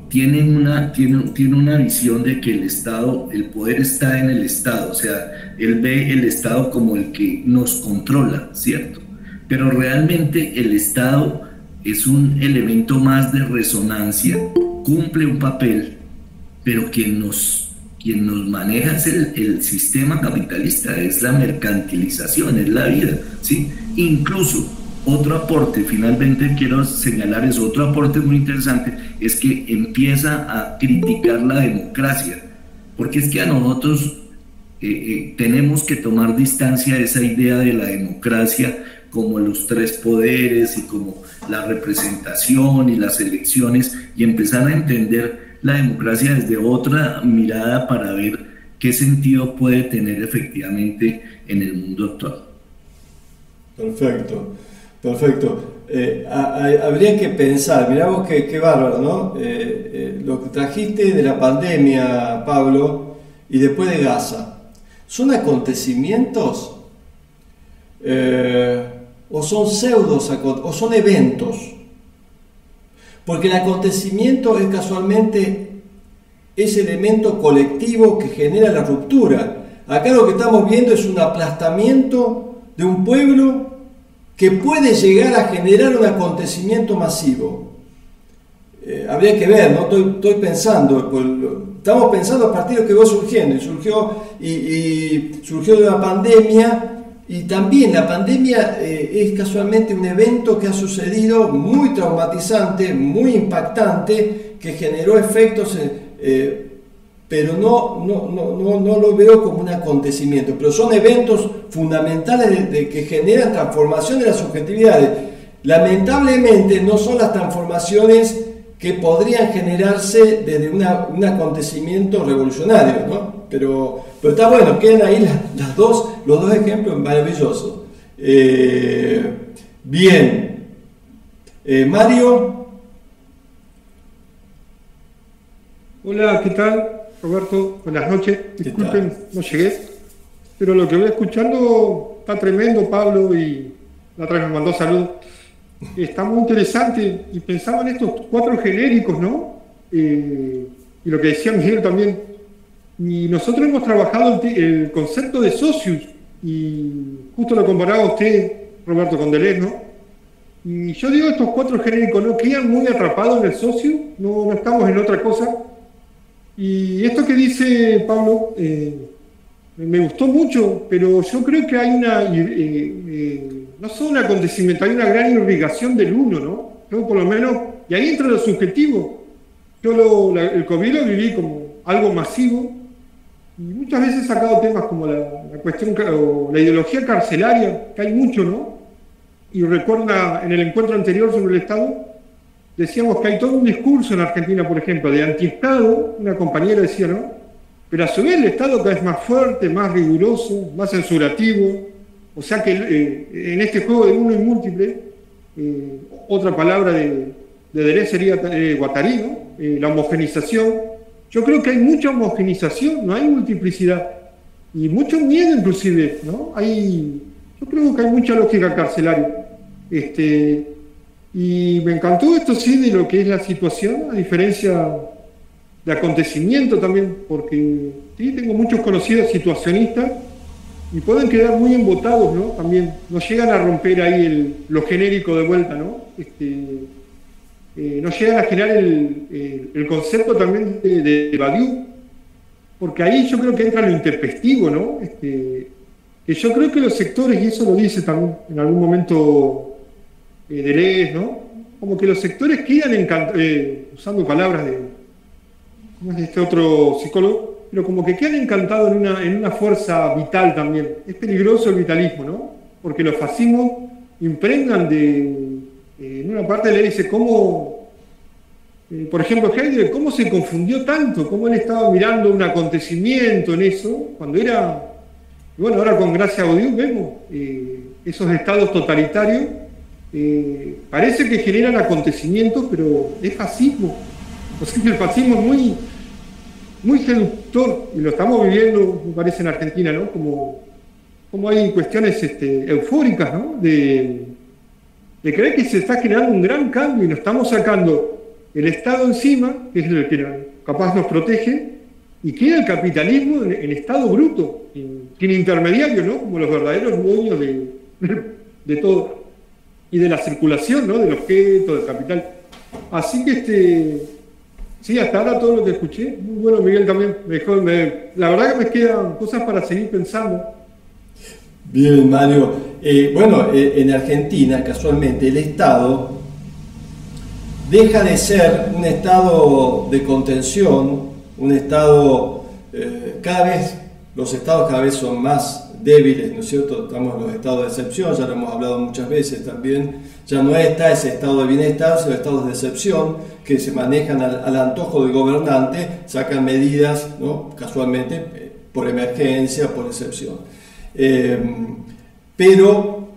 Tiene una visión de que el Estado, el poder está en el Estado, o sea, él ve el Estado como el que nos controla, ¿cierto? Pero realmente el Estado es un elemento más de resonancia, cumple un papel, pero quien nos maneja es el sistema capitalista, es la mercantilización, es la vida, ¿sí? Incluso otro aporte, finalmente quiero señalar eso, otro aporte muy interesante, es que empieza a criticar la democracia, porque es que a nosotros tenemos que tomar distancia de esa idea de la democracia como los tres poderes y como la representación y las elecciones, y empezar a entender la democracia desde otra mirada para ver qué sentido puede tener efectivamente en el mundo actual. Perfecto. Habría que pensar, mirá vos qué bárbaro, ¿no? Lo que trajiste de la pandemia, Pablo, y después de Gaza, ¿son acontecimientos o son pseudos o son eventos? Porque el acontecimiento es casualmente ese elemento colectivo que genera la ruptura. Acá lo que estamos viendo es un aplastamiento de un pueblo que puede llegar a generar un acontecimiento masivo. Habría que ver, ¿no? Estoy pensando, estamos pensando a partir de lo que va surgiendo, y surgió de la pandemia, y también la pandemia es casualmente un evento que ha sucedido muy traumatizante, muy impactante, que generó efectos, pero no lo veo como un acontecimiento, pero son eventos fundamentales de que generan transformación de las subjetividades. Lamentablemente no son las transformaciones que podrían generarse desde un acontecimiento revolucionario, ¿no? Pero está bueno, quedan ahí los dos ejemplos maravillosos. Bien. Mario. Hola, ¿qué tal? Roberto, buenas noches. Disculpen, no llegué, pero lo que voy escuchando está tremendo, Pablo, y la otra vez me mandó saludos. Está muy interesante, y pensaba en estos 4 genéricos, ¿no? Y lo que decía Miguel también. Y nosotros hemos trabajado el concepto de socius, y justo lo comparaba usted, Roberto, con Deleuze, ¿no? Y yo digo, estos cuatro genéricos no quedan muy atrapados en el socio, no estamos en otra cosa. Y esto que dice Pablo me gustó mucho, pero yo creo que hay no solo un acontecimiento, hay una gran irrigación del uno, ¿no? Yo por lo menos, y ahí entra lo subjetivo. Yo el COVID lo viví como algo masivo, y muchas veces he sacado temas como la cuestión o la ideología carcelaria, que hay mucho, ¿no? Y recuerda, en el encuentro anterior sobre el Estado, decíamos que hay todo un discurso en Argentina, por ejemplo, de antiestado, una compañera decía, ¿no? Pero a su vez el Estado cada vez más fuerte, más riguroso, más censurativo, o sea que en este juego de uno y múltiple, otra palabra de Deleuze sería Guattari, ¿no? La homogenización. Yo creo que hay mucha homogenización, no hay multiplicidad, y mucho miedo inclusive, ¿no? Yo creo que hay mucha lógica carcelaria. Y me encantó esto sí de lo que es la situación, a diferencia de acontecimiento también, porque sí, tengo muchos conocidos situacionistas y pueden quedar muy embotados, ¿no? También no llegan a romper ahí lo genérico de vuelta, ¿no? No llegan a generar el concepto también de Badiou, porque ahí yo creo que entra lo intempestivo, ¿no? Que yo creo que los sectores, y eso lo dice también en algún momento Deleuze, ¿no? Como que los sectores quedan usando palabras ¿cómo es este otro psicólogo? Pero como que quedan encantados en una fuerza vital también. Es peligroso el vitalismo, ¿no? Porque los fascismos impregnan en una parte le dice cómo, por ejemplo, Heidegger, cómo se confundió tanto, cómo él estaba mirando un acontecimiento en eso, cuando era, bueno, ahora con Gracia Badiou vemos esos estados totalitarios, parece que generan acontecimientos, pero es fascismo. O sea que el fascismo es muy, muy seductor, y lo estamos viviendo, me parece, en Argentina, ¿no? Como hay cuestiones eufóricas, ¿no? De creer que se está generando un gran cambio y nos estamos sacando el Estado encima, que es el que capaz nos protege, y queda el capitalismo en estado bruto, sin intermediario, ¿no? Como los verdaderos dueños de todo, y de la circulación, ¿no? Del objeto, del capital. Así que sí, hasta ahora todo lo que escuché, muy bueno, Miguel también me dejó, la verdad que me quedan cosas para seguir pensando. Bien, Mario. Bueno, en Argentina, casualmente, el Estado deja de ser un estado de contención, un estado, los estados cada vez son más débiles, ¿no es cierto? Estamos en los estados de excepción, ya lo hemos hablado muchas veces también, ya no está ese estado de bienestar, sino estados de excepción que se manejan al antojo del gobernante, sacan medidas, ¿no? Casualmente, por emergencia, por excepción. Pero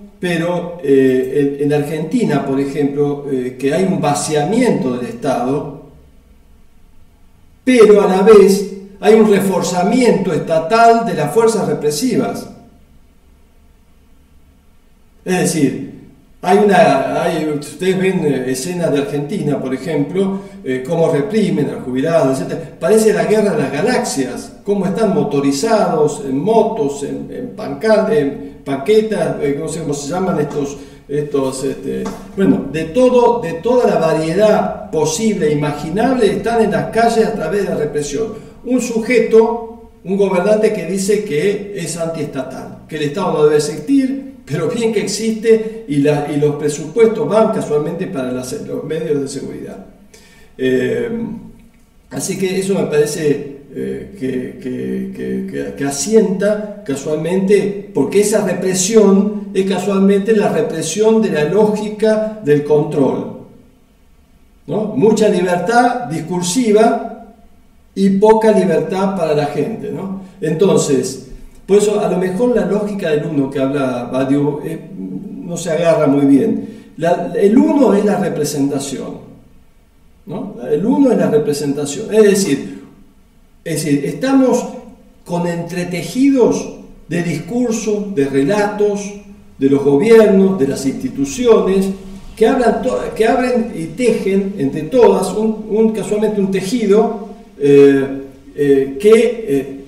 en Argentina, por ejemplo, que hay un vaciamiento del Estado, pero a la vez hay un reforzamiento estatal de las fuerzas represivas. Es decir, ustedes ven escenas de Argentina, por ejemplo, cómo reprimen a los jubilados, etc. Parece la guerra de las galaxias, cómo están motorizados, en motos, en paquetas, no sé cómo se llaman bueno, de toda la variedad posible e imaginable están en las calles a través de la represión. Un sujeto, un gobernante que dice que es antiestatal, que el Estado no debe existir, pero bien que existe y los presupuestos van casualmente para los medios de seguridad. Así que eso me parece que asienta casualmente, porque esa represión es casualmente la represión de la lógica del control, ¿no? Mucha libertad discursiva y poca libertad para la gente, ¿no? Entonces, por eso a lo mejor la lógica del uno que habla Badiou no se agarra muy bien. El uno es la representación, ¿no? El uno es la representación, es decir, estamos con entretejidos de discursos, de relatos, de los gobiernos, de las instituciones, que abren y tejen entre todas casualmente un tejido que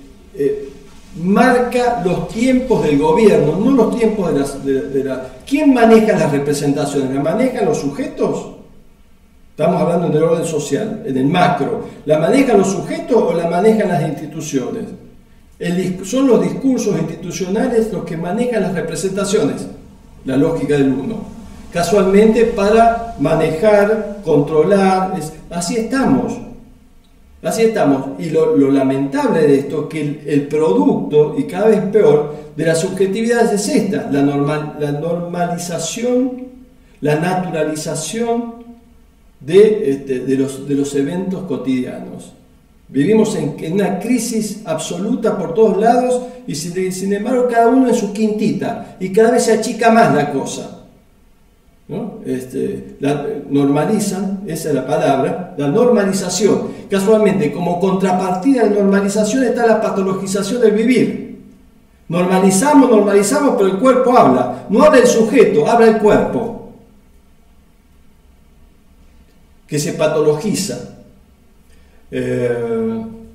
marca los tiempos del gobierno, no los tiempos de la... ¿Quién maneja las representaciones? ¿La manejan los sujetos? Estamos hablando en el orden social, en el macro. ¿La manejan los sujetos o la manejan las instituciones? Son los discursos institucionales los que manejan las representaciones, la lógica del uno. Casualmente para manejar, controlar, así estamos. Así estamos. Y lo lamentable de esto es que el producto, y cada vez peor, de la subjetividad es esta, la normalización, la naturalización de los eventos cotidianos. Vivimos en una crisis absoluta por todos lados y sin embargo cada uno en su quintita y cada vez se achica más la cosa, ¿no? Normalizan, esa es la palabra, la normalización. Casualmente, como contrapartida de normalización está la patologización del vivir. Normalizamos, pero el cuerpo habla. No habla el sujeto, habla el cuerpo, que se patologiza.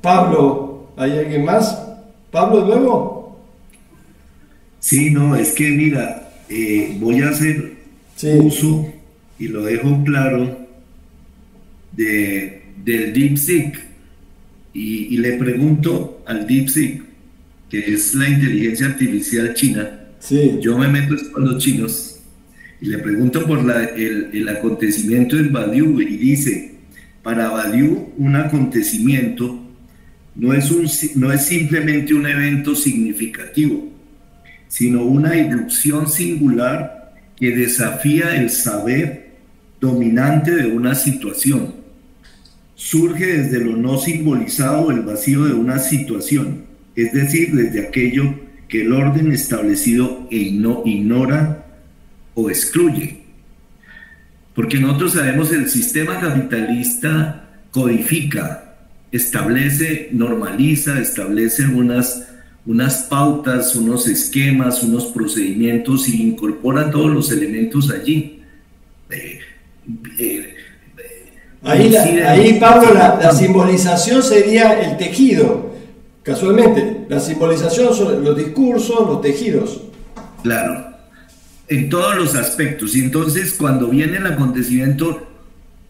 Pablo, ¿hay alguien más? ¿Pablo de nuevo? Sí, no, es que mira, voy a hacer uso, y lo dejo claro, del DeepSeek, y le pregunto al DeepSeek, que es la inteligencia artificial china, yo me meto con los chinos, y le pregunto por el acontecimiento en Badiou, y dice, para Badiou un acontecimiento no es simplemente un evento significativo, sino una irrupción singular que desafía el saber dominante de una situación. Surge desde lo no simbolizado, el vacío de una situación, es decir, desde aquello que el orden establecido ignora o excluye. Porque nosotros sabemos el sistema capitalista codifica, establece, normaliza, establece unas pautas, unos esquemas, unos procedimientos y incorpora todos los elementos allí. Ahí Pablo, la simbolización sería el tejido. Casualmente, la simbolización son los discursos, los tejidos. Claro, en todos los aspectos. Y entonces cuando viene el acontecimiento,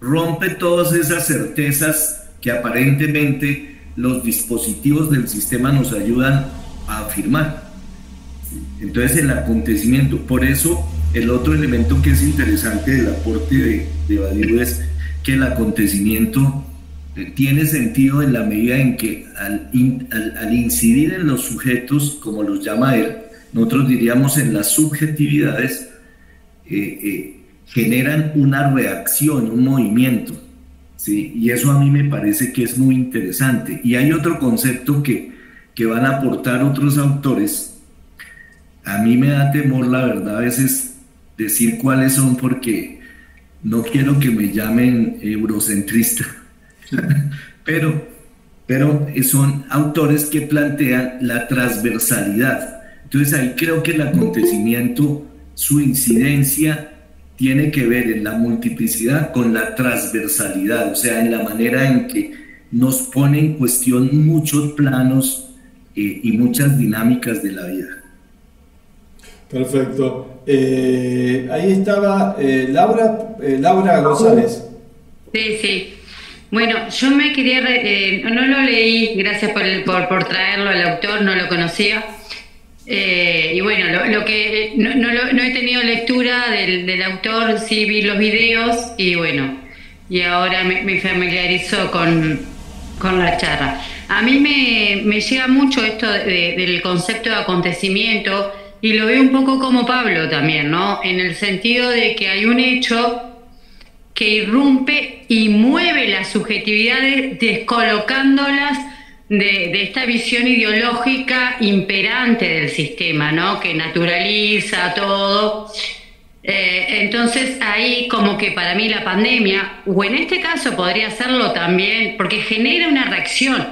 rompe todas esas certezas que aparentemente los dispositivos del sistema nos ayudan a afirmar. Entonces el acontecimiento, por eso el otro elemento que es interesante del aporte de Badiou es que el acontecimiento tiene sentido en la medida en que al incidir en los sujetos, como los llama él, nosotros diríamos en las subjetividades, generan una reacción, un movimiento, ¿sí? Y eso a mí me parece que es muy interesante. Y hay otro concepto que van a aportar otros autores. A mí me da temor, la verdad, a veces decir cuáles son, porque no quiero que me llamen eurocentrista, pero son autores que plantean la transversalidad. Entonces ahí creo que el acontecimiento, su incidencia tiene que ver en la multiplicidad con la transversalidad, o sea, en la manera en que nos pone en cuestión muchos planos y muchas dinámicas de la vida. Perfecto. Ahí estaba Laura González. Sí. Bueno, yo me quería... no lo leí, gracias por traerlo al autor, no lo conocía. Y bueno, lo que no he tenido lectura del autor, sí vi los videos y bueno, y ahora me familiarizo con la charla. A mí me llega mucho esto del concepto de acontecimiento y lo veo un poco como Pablo también, ¿no? En el sentido de que hay un hecho que irrumpe y mueve las subjetividades descolocándolas de esta visión ideológica imperante del sistema, ¿no? Que naturaliza todo. Entonces ahí como que para mí la pandemia, o en este caso podría serlo también, porque genera una reacción.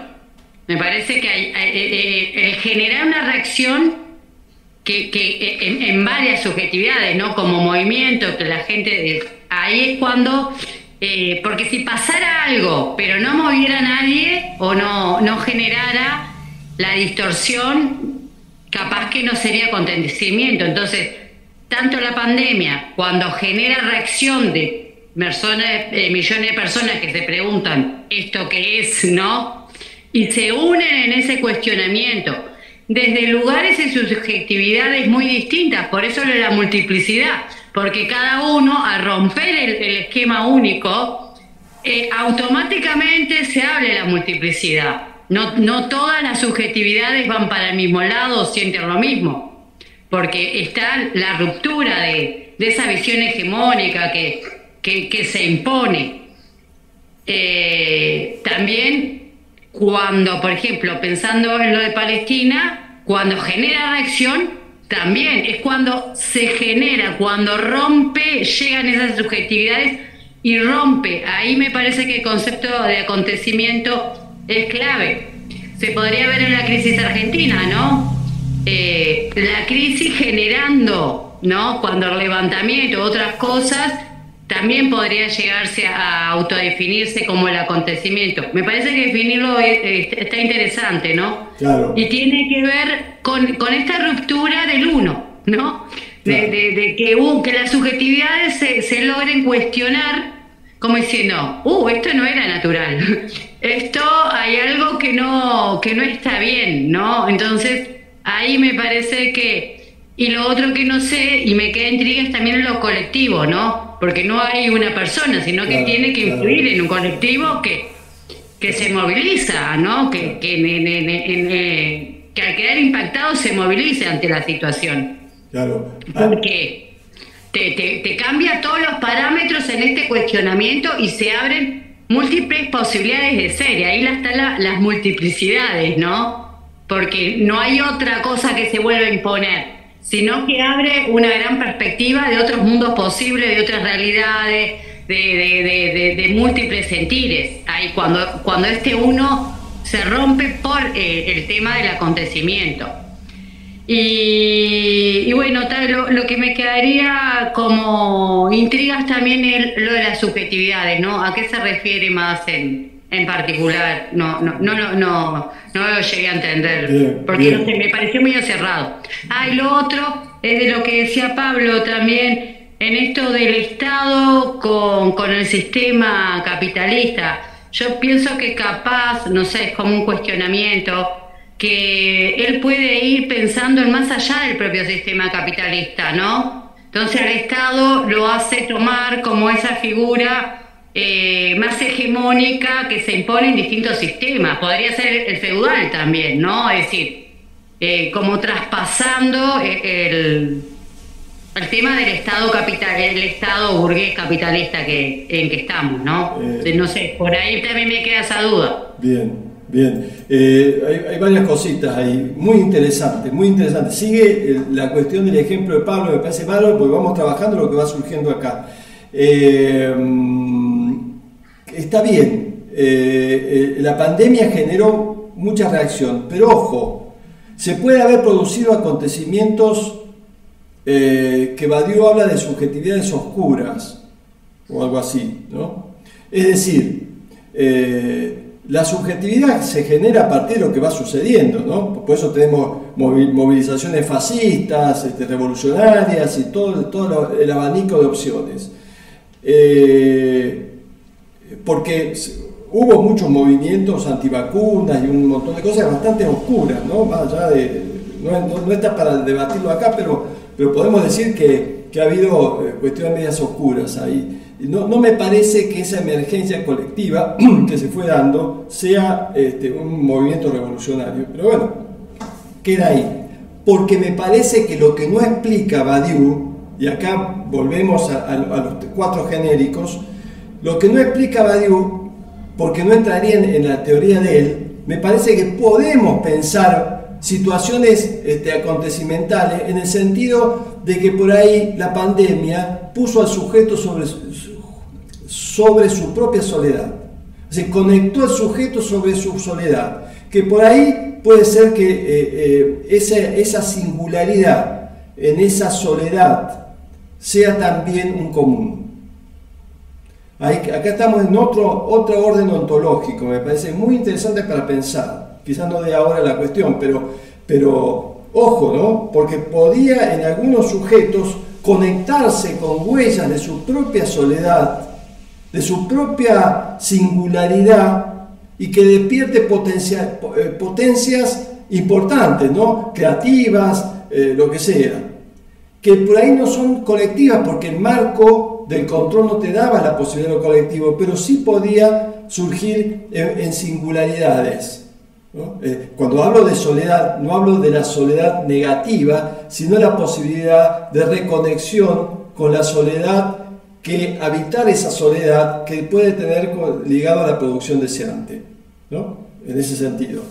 Me parece que el generar una reacción que en varias subjetividades, ¿no? Como movimiento, que la gente... Ahí es cuando... porque si pasara algo, pero no moviera a nadie o no generara, la distorsión capaz que no sería acontecimiento. Entonces, tanto la pandemia, cuando genera reacción de millones de personas que se preguntan esto qué es, ¿no? Y se unen en ese cuestionamiento, desde lugares y subjetividades muy distintas, por eso la multiplicidad, porque cada uno, al romper el esquema único, automáticamente se habla de la multiplicidad. No todas las subjetividades van para el mismo lado o sienten lo mismo, porque está la ruptura de esa visión hegemónica que se impone. También cuando, por ejemplo, pensando en lo de Palestina, cuando genera reacción, también es cuando se genera, cuando rompe, llegan esas subjetividades y rompe. Ahí me parece que el concepto de acontecimiento es clave. Se podría ver en la crisis argentina, ¿no? La crisis generando, ¿no? Cuando el levantamiento, otras cosas, también podría llegarse a autodefinirse como el acontecimiento. Me parece que definirlo está interesante, ¿no? Claro. Y tiene que ver con esta ruptura del uno, ¿no? Claro. De que las subjetividades se logren cuestionar, como diciendo, esto no era natural, esto hay algo que no está bien, ¿no? Entonces, ahí me parece que, y lo otro que no sé, y me queda intriga, es también lo colectivo, ¿no? Porque no hay una persona, sino que claro, tiene que influir en un colectivo que se moviliza, ¿no? Que al quedar impactado se movilice ante la situación. Claro. Porque te cambia todos los parámetros en este cuestionamiento y se abren múltiples posibilidades de ser, y ahí están las multiplicidades, ¿no? Porque no hay otra cosa que se vuelva a imponer, sino que abre una gran perspectiva de otros mundos posibles, de otras realidades, de múltiples sentires. Ahí cuando este uno se rompe por el tema del acontecimiento. Y bueno, lo que me quedaría como intrigas también es lo de las subjetividades, ¿no? ¿A qué se refiere más en particular? No lo llegué a entender, bien, porque bien. No sé, me pareció muy cerrado. Y lo otro es de lo que decía Pablo también, en esto del Estado con el sistema capitalista. Yo pienso que capaz, no sé, es como un cuestionamiento, que él puede ir pensando en más allá del propio sistema capitalista, ¿no? Entonces el Estado lo hace tomar como esa figura más hegemónica que se impone en distintos sistemas. Podría ser el feudal también, ¿no? Es decir, como traspasando el tema del Estado capital, el Estado burgués capitalista en que estamos, ¿no? No sé, por ahí también me queda esa duda. Bien. Hay varias cositas ahí, muy interesante, muy interesante. Sigue la cuestión del ejemplo de Pablo, me parece malo, porque vamos trabajando lo que va surgiendo acá. Está bien, la pandemia generó mucha reacción, pero ojo, se puede haber producido acontecimientos que Badiou habla de subjetividades oscuras, o algo así, ¿no? Es decir, la subjetividad se genera a partir de lo que va sucediendo, ¿no? Por eso tenemos movilizaciones fascistas, revolucionarias y todo el abanico de opciones. Porque hubo muchos movimientos antivacunas y un montón de cosas bastante oscuras, ¿no? Más allá no está para debatirlo acá, pero podemos decir que ha habido cuestiones medias oscuras ahí. No me parece que esa emergencia colectiva que se fue dando sea un movimiento revolucionario, pero bueno, queda ahí. Porque me parece que lo que no explica Badiou, y acá volvemos a los cuatro genéricos, lo que no explica Badiou, porque no entraría en la teoría de él, me parece que podemos pensar situaciones acontecimentales en el sentido de que por ahí la pandemia puso al sujeto sobre su propia soledad. Se conectó al sujeto sobre su soledad, que por ahí puede ser que esa singularidad en esa soledad sea también un común. Acá estamos en otro orden ontológico, me parece muy interesante para pensar. quizás no de ahora la cuestión, pero ojo, ¿no? Porque podía en algunos sujetos conectarse con huellas de su propia soledad, de su propia singularidad, y que despierte potencias importantes, ¿no? Creativas, lo que sea, que por ahí no son colectivas porque el marco del control no te daba la posibilidad de lo colectivo, pero sí podía surgir en singularidades, ¿no? Cuando hablo de soledad, no hablo de la soledad negativa, sino la posibilidad de reconexión con la soledad, que habitar esa soledad que puede tener ligado a la producción deseante, ¿no? En ese sentido.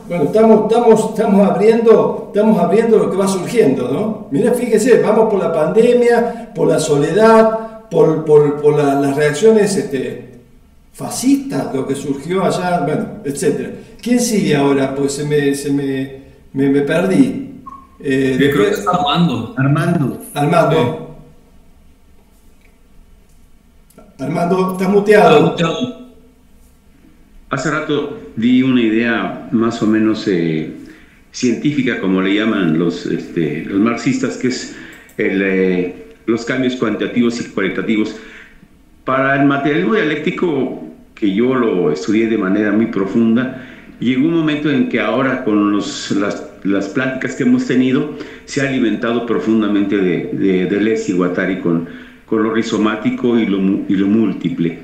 Bueno, estamos abriendo lo que va surgiendo, ¿no? Mira, fíjese, vamos por la pandemia, por la soledad, por las reacciones fascistas, lo que surgió allá, bueno, etc. ¿Quién sigue ahora? Pues me perdí. Yo creo que está Armando. Armando, estás muteado. Hace rato di una idea más o menos científica, como le llaman los marxistas, que es los cambios cuantitativos y cualitativos. Para el materialismo dialéctico, que yo lo estudié de manera muy profunda, llegó un momento en que ahora con las pláticas que hemos tenido se ha alimentado profundamente de Deleuze y Guattari con lo rizomático y lo múltiple.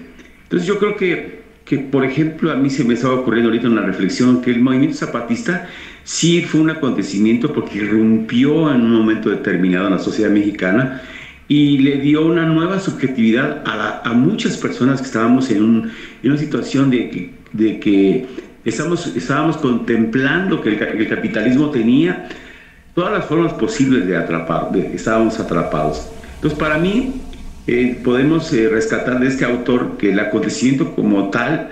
Entonces yo creo que por ejemplo, a mí se me estaba ocurriendo ahorita una reflexión, que el movimiento zapatista sí fue un acontecimiento porque irrumpió en un momento determinado en la sociedad mexicana y le dio una nueva subjetividad a muchas personas que estábamos en una situación de que estábamos contemplando que el capitalismo tenía todas las formas posibles estábamos atrapados. Entonces, para mí, podemos rescatar de este autor que el acontecimiento como tal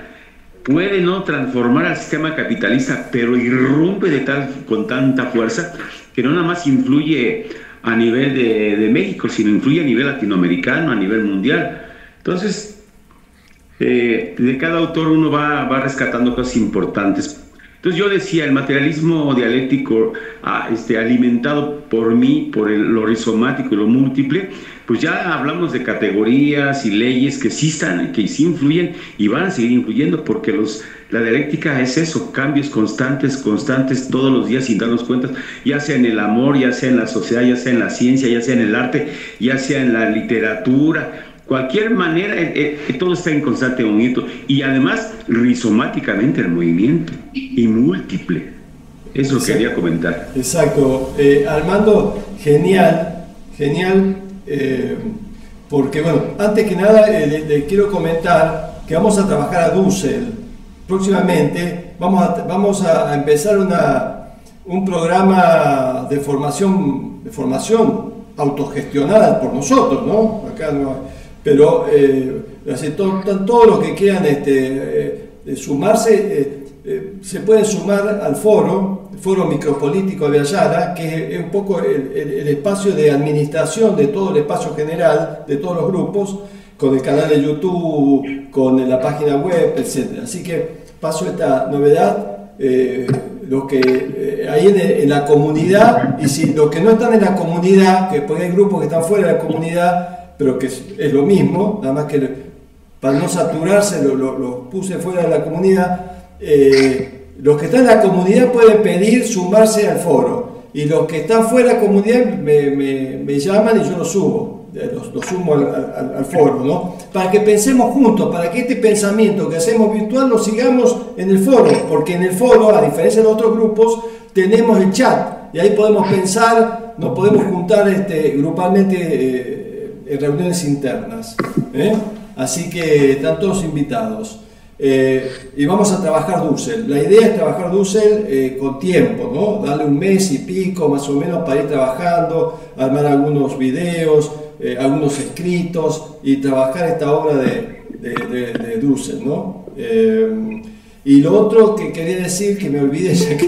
puede no transformar al sistema capitalista, pero irrumpe con tanta fuerza que no nada más influye a nivel de México, sino influye a nivel latinoamericano, a nivel mundial. Entonces, de cada autor uno va rescatando cosas importantes. Entonces yo decía, el materialismo dialéctico alimentado por mí, por lo rizomático y lo múltiple, pues ya hablamos de categorías y leyes que sí influyen y van a seguir influyendo, porque la dialéctica es eso, cambios constantes todos los días sin darnos cuenta, ya sea en el amor, ya sea en la sociedad, ya sea en la ciencia, ya sea en el arte, ya sea en la literatura. Cualquier manera, todo está en constante movimiento y además rizomáticamente el movimiento y múltiple. Eso lo quería comentar. Exacto. Armando, genial, porque bueno, antes que nada le quiero comentar que vamos a trabajar a Dussel. Próximamente vamos a empezar un programa de formación autogestionada por nosotros, ¿no? Acá no. Pero todo lo que quieran sumarse, se pueden sumar al foro micropolítico de Ayala, que es un poco el espacio de administración de todo el espacio general, de todos los grupos, con el canal de YouTube, con la página web, etc. Así que paso esta novedad, los que hay en la comunidad, y si los que no están en la comunidad, que porque hay grupos que están fuera de la comunidad, pero que es lo mismo, nada más que para no saturarse lo puse fuera de la comunidad. Los que están en la comunidad pueden pedir sumarse al foro, y los que están fuera de la comunidad me llaman y yo los sumo, los sumo al foro, ¿no? Para que pensemos juntos, para que este pensamiento que hacemos virtual lo sigamos en el foro, porque en el foro, a diferencia de otros grupos, tenemos el chat y ahí podemos pensar, nos podemos juntar grupalmente en reuniones internas, así que están todos invitados. Y vamos a trabajar Dussel. La idea es trabajar Dussel con tiempo, ¿no? Darle un mes y pico más o menos para ir trabajando, armar algunos videos, algunos escritos y trabajar esta obra de Dussel, ¿no? Y lo otro que quería decir, que me olvidé ya que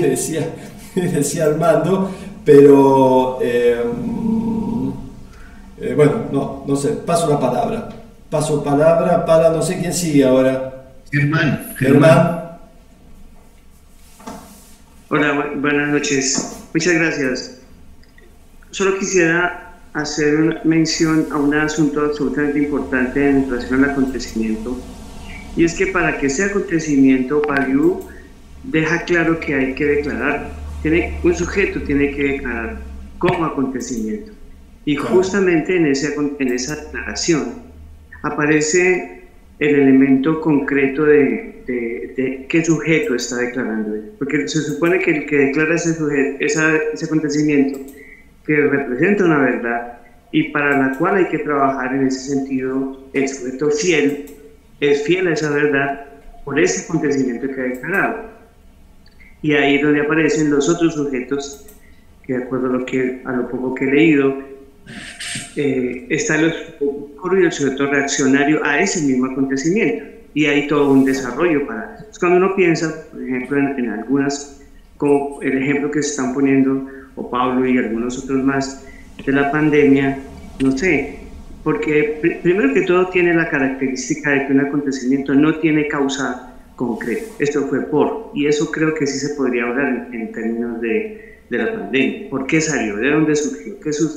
decía Armando, pero bueno, no sé, paso palabra para no sé quién sigue ahora. Germán. Hola, buenas noches. Muchas gracias. Solo quisiera hacer una mención a un asunto absolutamente importante en relación al acontecimiento. Y es que para que ese acontecimiento, Badiou deja claro que hay que declarar, un sujeto tiene que declarar como acontecimiento. Y justamente en esa declaración aparece el elemento concreto de qué sujeto está declarando. Porque se supone que el que declara ese acontecimiento que representa una verdad y para la cual hay que trabajar en ese sentido, el sujeto fiel es fiel a esa verdad por ese acontecimiento que ha declarado. Y ahí es donde aparecen los otros sujetos, que de acuerdo a lo poco que he leído, está el sujeto reaccionario a ese mismo acontecimiento. Y hay todo un desarrollo para eso. Cuando uno piensa, por ejemplo, en algunas, como el ejemplo que se están poniendo, o Pablo y algunos otros más, de la pandemia, no sé, porque primero que todo tiene la característica de que un acontecimiento no tiene causa concreta. Esto fue y eso creo que sí se podría hablar en términos de la pandemia. ¿Por qué salió? ¿De dónde surgió?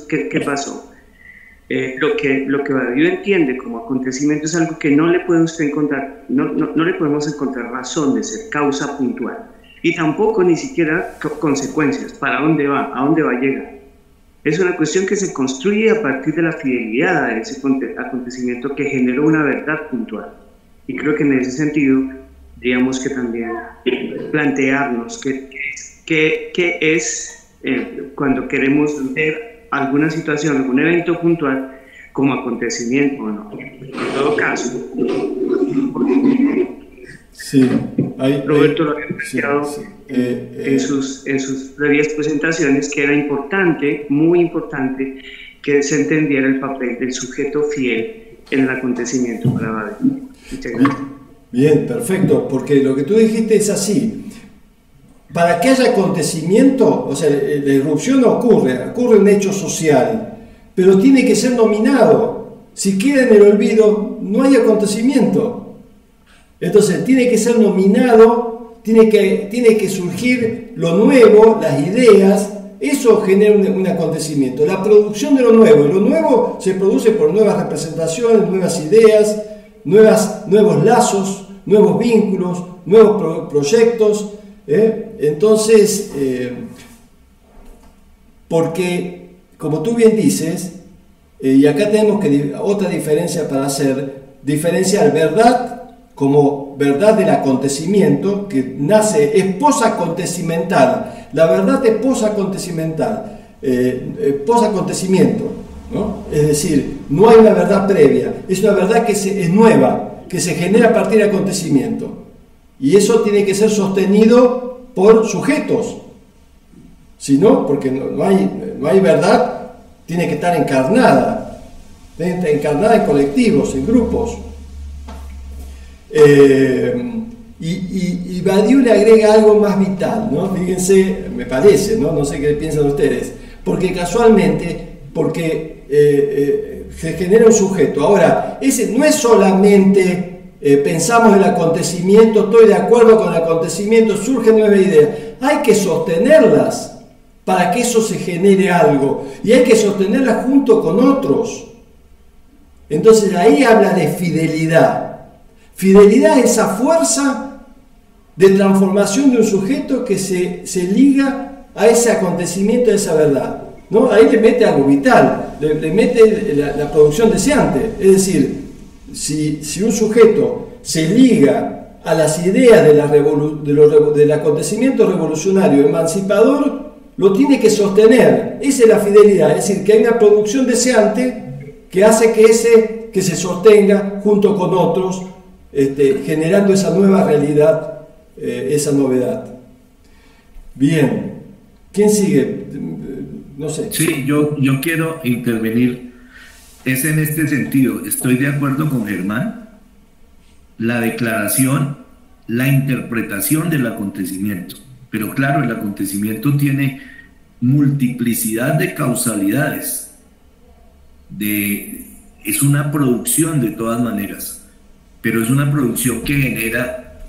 ¿Qué pasó? Lo que Badiou entiende como acontecimiento es algo que no le puede usted encontrar, no le podemos encontrar razón de ser, causa puntual, y tampoco ni siquiera consecuencias, para dónde va, a dónde va a llegar. Es una cuestión que se construye a partir de la fidelidad a ese acontecimiento que generó una verdad puntual. Y creo que en ese sentido, digamos que también plantearnos qué es cuando queremos ver alguna situación, algún evento puntual como acontecimiento o no. En todo caso, sí, Roberto lo había planteado en sus previas presentaciones, que era importante, muy importante, que se entendiera el papel del sujeto fiel en el acontecimiento para Badiou. Muchas gracias. Bien, perfecto, porque lo que tú dijiste es así. Para que haya acontecimiento, o sea, la irrupción ocurre un hecho social, pero tiene que ser nominado. Si queda en el olvido, no hay acontecimiento. Entonces, tiene que ser nominado, tiene que surgir lo nuevo, las ideas, eso genera un acontecimiento. La producción de lo nuevo se produce por nuevas representaciones, nuevas ideas, nuevos lazos, nuevos vínculos, nuevos proyectos. Entonces, porque, como tú bien dices, y acá tenemos otra diferencia para hacer, diferenciar verdad como verdad del acontecimiento, que nace, es posacontecimental. La verdad es posacontecimental, posacontecimiento, ¿no? Es decir, no hay una verdad previa, es una verdad que es nueva, que se genera a partir del acontecimiento. Y eso tiene que ser sostenido por sujetos. Si no, porque no hay verdad, tiene que estar encarnada. Tiene que estar encarnada en colectivos, en grupos. Y Badiou le agrega algo más vital, ¿no? Fíjense, me parece, ¿no? No sé qué piensan ustedes. Porque casualmente, se genera un sujeto. Ahora, ese no es solamente... pensamos el acontecimiento, estoy de acuerdo con el acontecimiento, surgen nuevas ideas. Hay que sostenerlas para que eso se genere algo. Y hay que sostenerlas junto con otros. Entonces ahí habla de fidelidad. Fidelidad es esa fuerza de transformación de un sujeto que se liga a ese acontecimiento, a esa verdad, ¿no? Ahí le mete algo vital, le mete la producción deseante. Es decir, si un sujeto se liga a las ideas del acontecimiento revolucionario emancipador, lo tiene que sostener. Esa es la fidelidad, es decir, que hay una producción deseante que hace que se sostenga junto con otros, generando esa nueva realidad, esa novedad. Bien, ¿quién sigue? No sé. Sí, yo quiero intervenir. Es en este sentido, estoy de acuerdo con Germán, la declaración, la interpretación del acontecimiento. Pero claro, el acontecimiento tiene multiplicidad de causalidades. Es una producción de todas maneras, pero es una producción que genera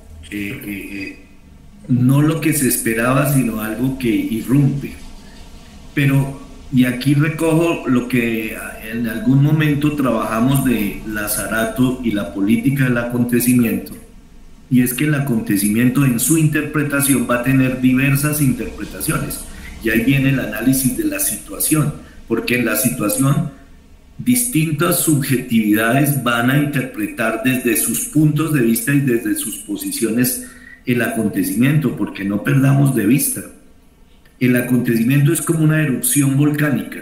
no lo que se esperaba, sino algo que irrumpe. Pero, y aquí recojo lo que en algún momento trabajamos de Lazarato y la política del acontecimiento, y es que el acontecimiento en su interpretación va a tener diversas interpretaciones, y ahí viene el análisis de la situación, porque en la situación distintas subjetividades van a interpretar desde sus puntos de vista y desde sus posiciones el acontecimiento, porque no perdamos de vista. El acontecimiento es como una erupción volcánica,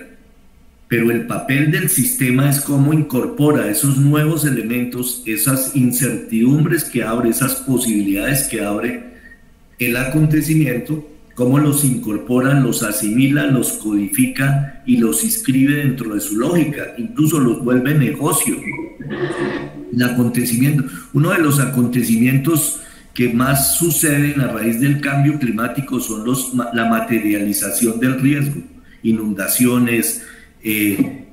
pero el papel del sistema es cómo incorpora esos nuevos elementos, esas incertidumbres que abre, esas posibilidades que abre el acontecimiento, cómo los incorpora, los asimila, los codifica y los inscribe dentro de su lógica, incluso los vuelve negocio. El acontecimiento, uno de los acontecimientos que más suceden a raíz del cambio climático son la materialización del riesgo, inundaciones,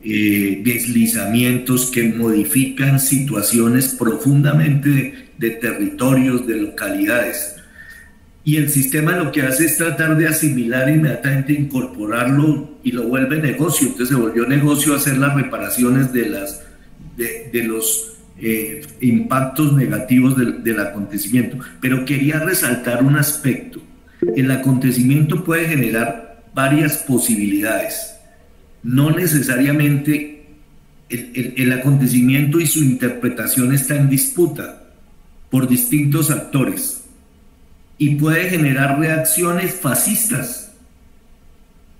deslizamientos que modifican situaciones profundamente de territorios, de localidades. Y el sistema lo que hace es tratar de asimilar inmediatamente, incorporarlo y lo vuelve negocio. Entonces se volvió negocio hacer las reparaciones de los impactos negativos del acontecimiento. Pero quería resaltar un aspecto. El acontecimiento puede generar varias posibilidades. No necesariamente el acontecimiento y su interpretación está en disputa por distintos actores. Y puede generar reacciones fascistas,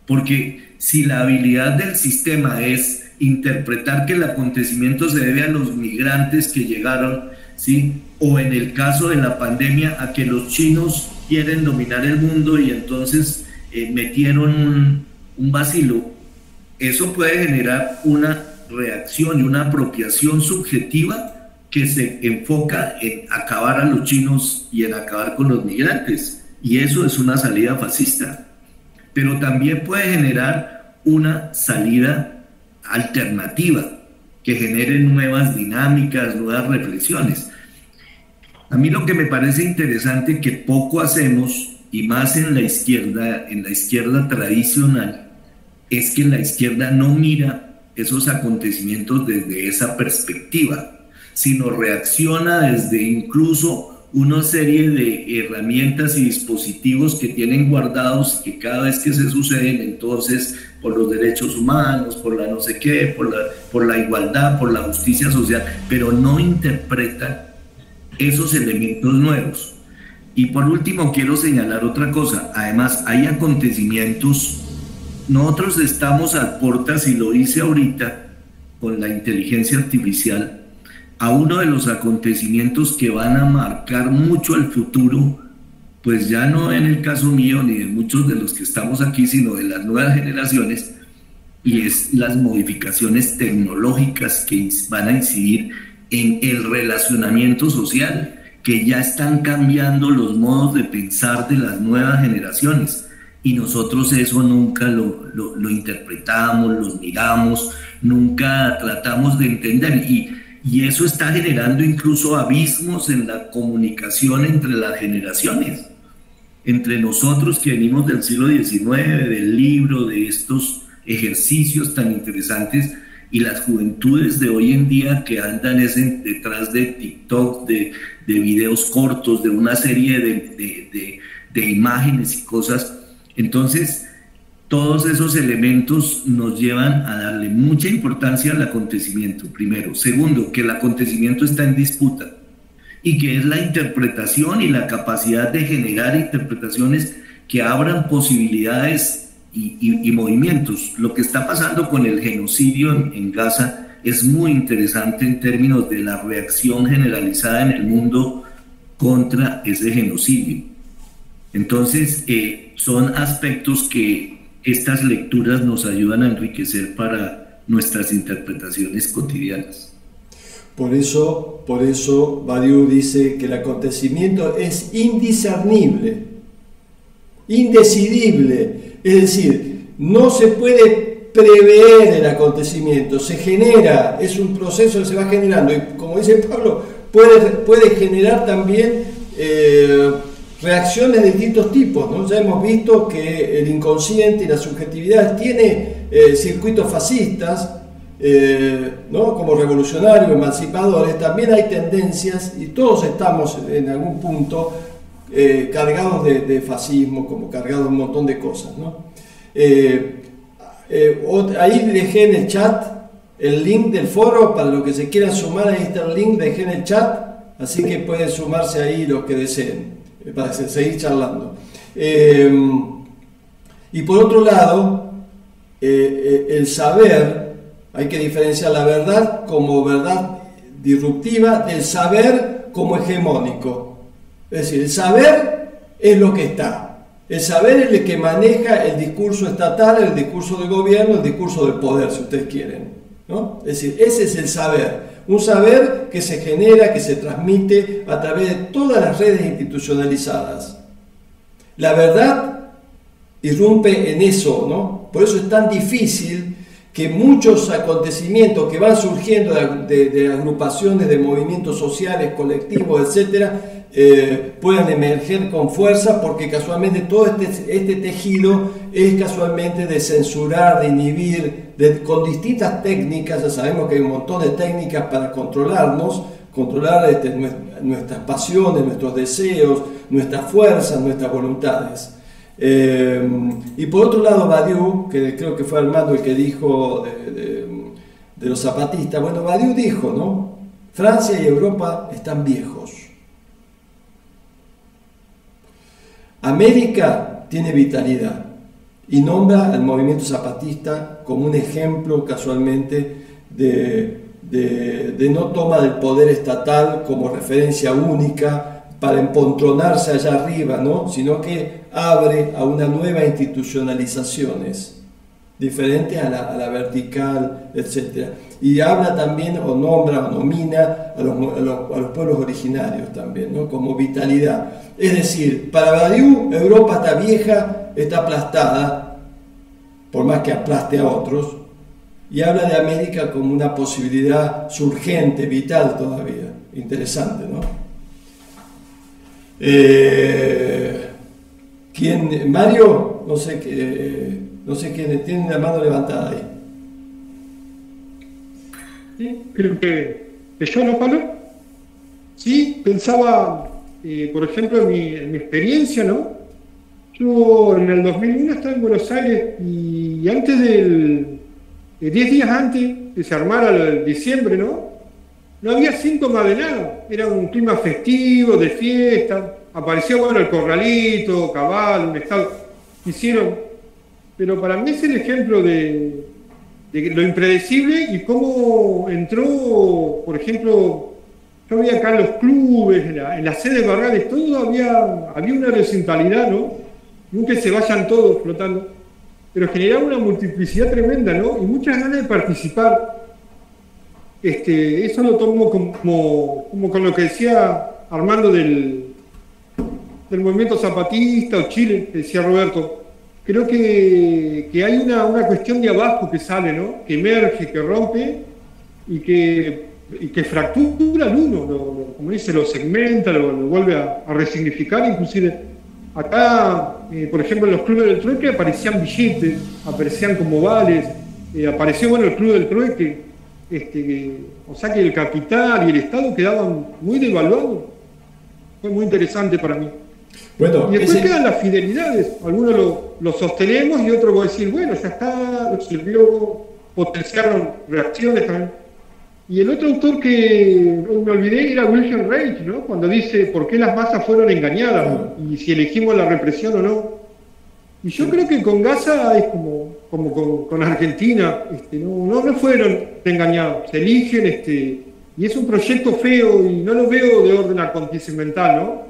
porque si la habilidad del sistema es interpretar que el acontecimiento se debe a los migrantes que llegaron, ¿sí? O en el caso de la pandemia a que los chinos quieren dominar el mundo y entonces metieron un vacilo, eso puede generar una reacción y una apropiación subjetiva que se enfoca en acabar a los chinos y en acabar con los migrantes, y eso es una salida fascista. Pero también puede generar una salida alternativa que genere nuevas dinámicas, nuevas reflexiones. A mí lo que me parece interesante que poco hacemos, y más en la izquierda tradicional, es que la izquierda no mira esos acontecimientos desde esa perspectiva, sino reacciona desde incluso una serie de herramientas y dispositivos que tienen guardados y que cada vez que se suceden, entonces, por los derechos humanos, por la no sé qué, por la igualdad, por la justicia social, pero no interpretan esos elementos nuevos. Y por último, quiero señalar otra cosa. Además, hay acontecimientos, nosotros estamos a puertas, y lo hice ahorita con la inteligencia artificial, a uno de los acontecimientos que van a marcar mucho el futuro, pues ya no en el caso mío ni de muchos de los que estamos aquí, sino de las nuevas generaciones, y es las modificaciones tecnológicas que van a incidir en el relacionamiento social, que ya están cambiando los modos de pensar de las nuevas generaciones, y nosotros eso nunca lo interpretamos, lo miramos, nunca tratamos de entender, y eso está generando incluso abismos en la comunicación entre las generaciones, entre nosotros que venimos del siglo XIX, del libro, de estos ejercicios tan interesantes, y las juventudes de hoy en día que andan detrás de TikTok, de videos cortos, de una serie de imágenes y cosas. Entonces, todos esos elementos nos llevan a darle mucha importancia al acontecimiento, primero. Segundo, que el acontecimiento está en disputa y que es la interpretación y la capacidad de generar interpretaciones que abran posibilidades y movimientos. Lo que está pasando con el genocidio en Gaza es muy interesante en términos de la reacción generalizada en el mundo contra ese genocidio. Entonces, son aspectos que estas lecturas nos ayudan a enriquecer para nuestras interpretaciones cotidianas. Por eso Badiou dice que el acontecimiento es indiscernible, indecidible, es decir, no se puede prever el acontecimiento, se genera, es un proceso que se va generando, y como dice Pablo, puede generar también reacciones de distintos tipos, ¿no? Ya hemos visto que el inconsciente y la subjetividad tiene circuitos fascistas, ¿no? Como revolucionarios, emancipadores. También hay tendencias, y todos estamos en algún punto cargados de fascismo, como cargados de un montón de cosas, ¿no? Ahí dejé en el chat el link del foro para los que se quieran sumar. Ahí está el link, dejé en el chat, así que pueden sumarse ahí los que deseen para seguir charlando. Y por otro lado, el saber, hay que diferenciar la verdad como verdad disruptiva del saber como hegemónico. Es decir, el saber es lo que está. El saber es el que maneja el discurso estatal, el discurso del gobierno, el discurso del poder, si ustedes quieren, ¿no? Es decir, ese es el saber. Un saber que se genera, que se transmite a través de todas las redes institucionalizadas. La verdad irrumpe en eso, ¿no? Por eso es tan difícil que muchos acontecimientos que van surgiendo de agrupaciones, de movimientos sociales, colectivos, etcétera, puedan emerger con fuerza, porque casualmente todo este tejido es casualmente de censurar, de inhibir, con distintas técnicas. Ya sabemos que hay un montón de técnicas para controlarnos, controlar nuestras pasiones, nuestros deseos, nuestras fuerzas, nuestras voluntades. Y por otro lado, Badiou, que creo que fue Armando el que dijo de los zapatistas, bueno, Badiou dijo, ¿no? Francia y Europa están viejos. América tiene vitalidad, y nombra al movimiento zapatista como un ejemplo casualmente de no toma del poder estatal como referencia única para empontronarse allá arriba, ¿no? Sino que abre a una nueva institucionalizaciones diferentes a la vertical, etc. Y habla también, o nombra, o nomina a los pueblos originarios también, ¿no? Como vitalidad. Es decir, para Badiou, Europa está vieja, está aplastada, por más que aplaste a otros, y habla de América como una posibilidad surgente, vital todavía. Interesante, ¿no? ¿Quién? Mario, no sé quién tiene la mano levantada ahí. Sí, creo que yo, ¿no, Pablo? Sí, pensaba, por ejemplo, en mi experiencia, ¿no? Yo en el 2001 estaba en Buenos Aires, y antes 10 días antes que se armara el diciembre, ¿no? No había síntomas de nada. Era un clima festivo, de fiesta. Apareció, bueno, el corralito, cabal, un estado. Hicieron. Pero para mí es el ejemplo de lo impredecible y cómo entró, por ejemplo, yo veía acá en los clubes, en las sedes barriales, todo había una horizontalidad, ¿no? Nunca se vayan todos flotando. Pero generaba una multiplicidad tremenda, ¿no? Y muchas ganas de participar. Eso lo tomo como con lo que decía Armando del movimiento zapatista o Chile, que decía Roberto. Creo que hay una cuestión de abajo que sale, ¿no? Que emerge, que rompe y que fractura al uno, como dice, lo segmenta, lo vuelve a resignificar. Inclusive acá, por ejemplo, en los clubes del trueque aparecían billetes, aparecían como vales, apareció, bueno, el club del trueque. O sea que el capital y el Estado quedaban muy devaluados. Fue muy interesante para mí. Bueno, y después quedan las fidelidades. Algunos lo sostenemos y otros van a decir, bueno, ya está, nos sirvió, potenciaron reacciones también. Y el otro autor que no me olvidé era Wilhelm Reich, ¿no? Cuando dice por qué las masas fueron engañadas y si elegimos la represión o no. Y yo creo que con Gaza es como con Argentina, no fueron engañados, se eligen, y es un proyecto feo y no lo veo de orden acontecimental, ¿no?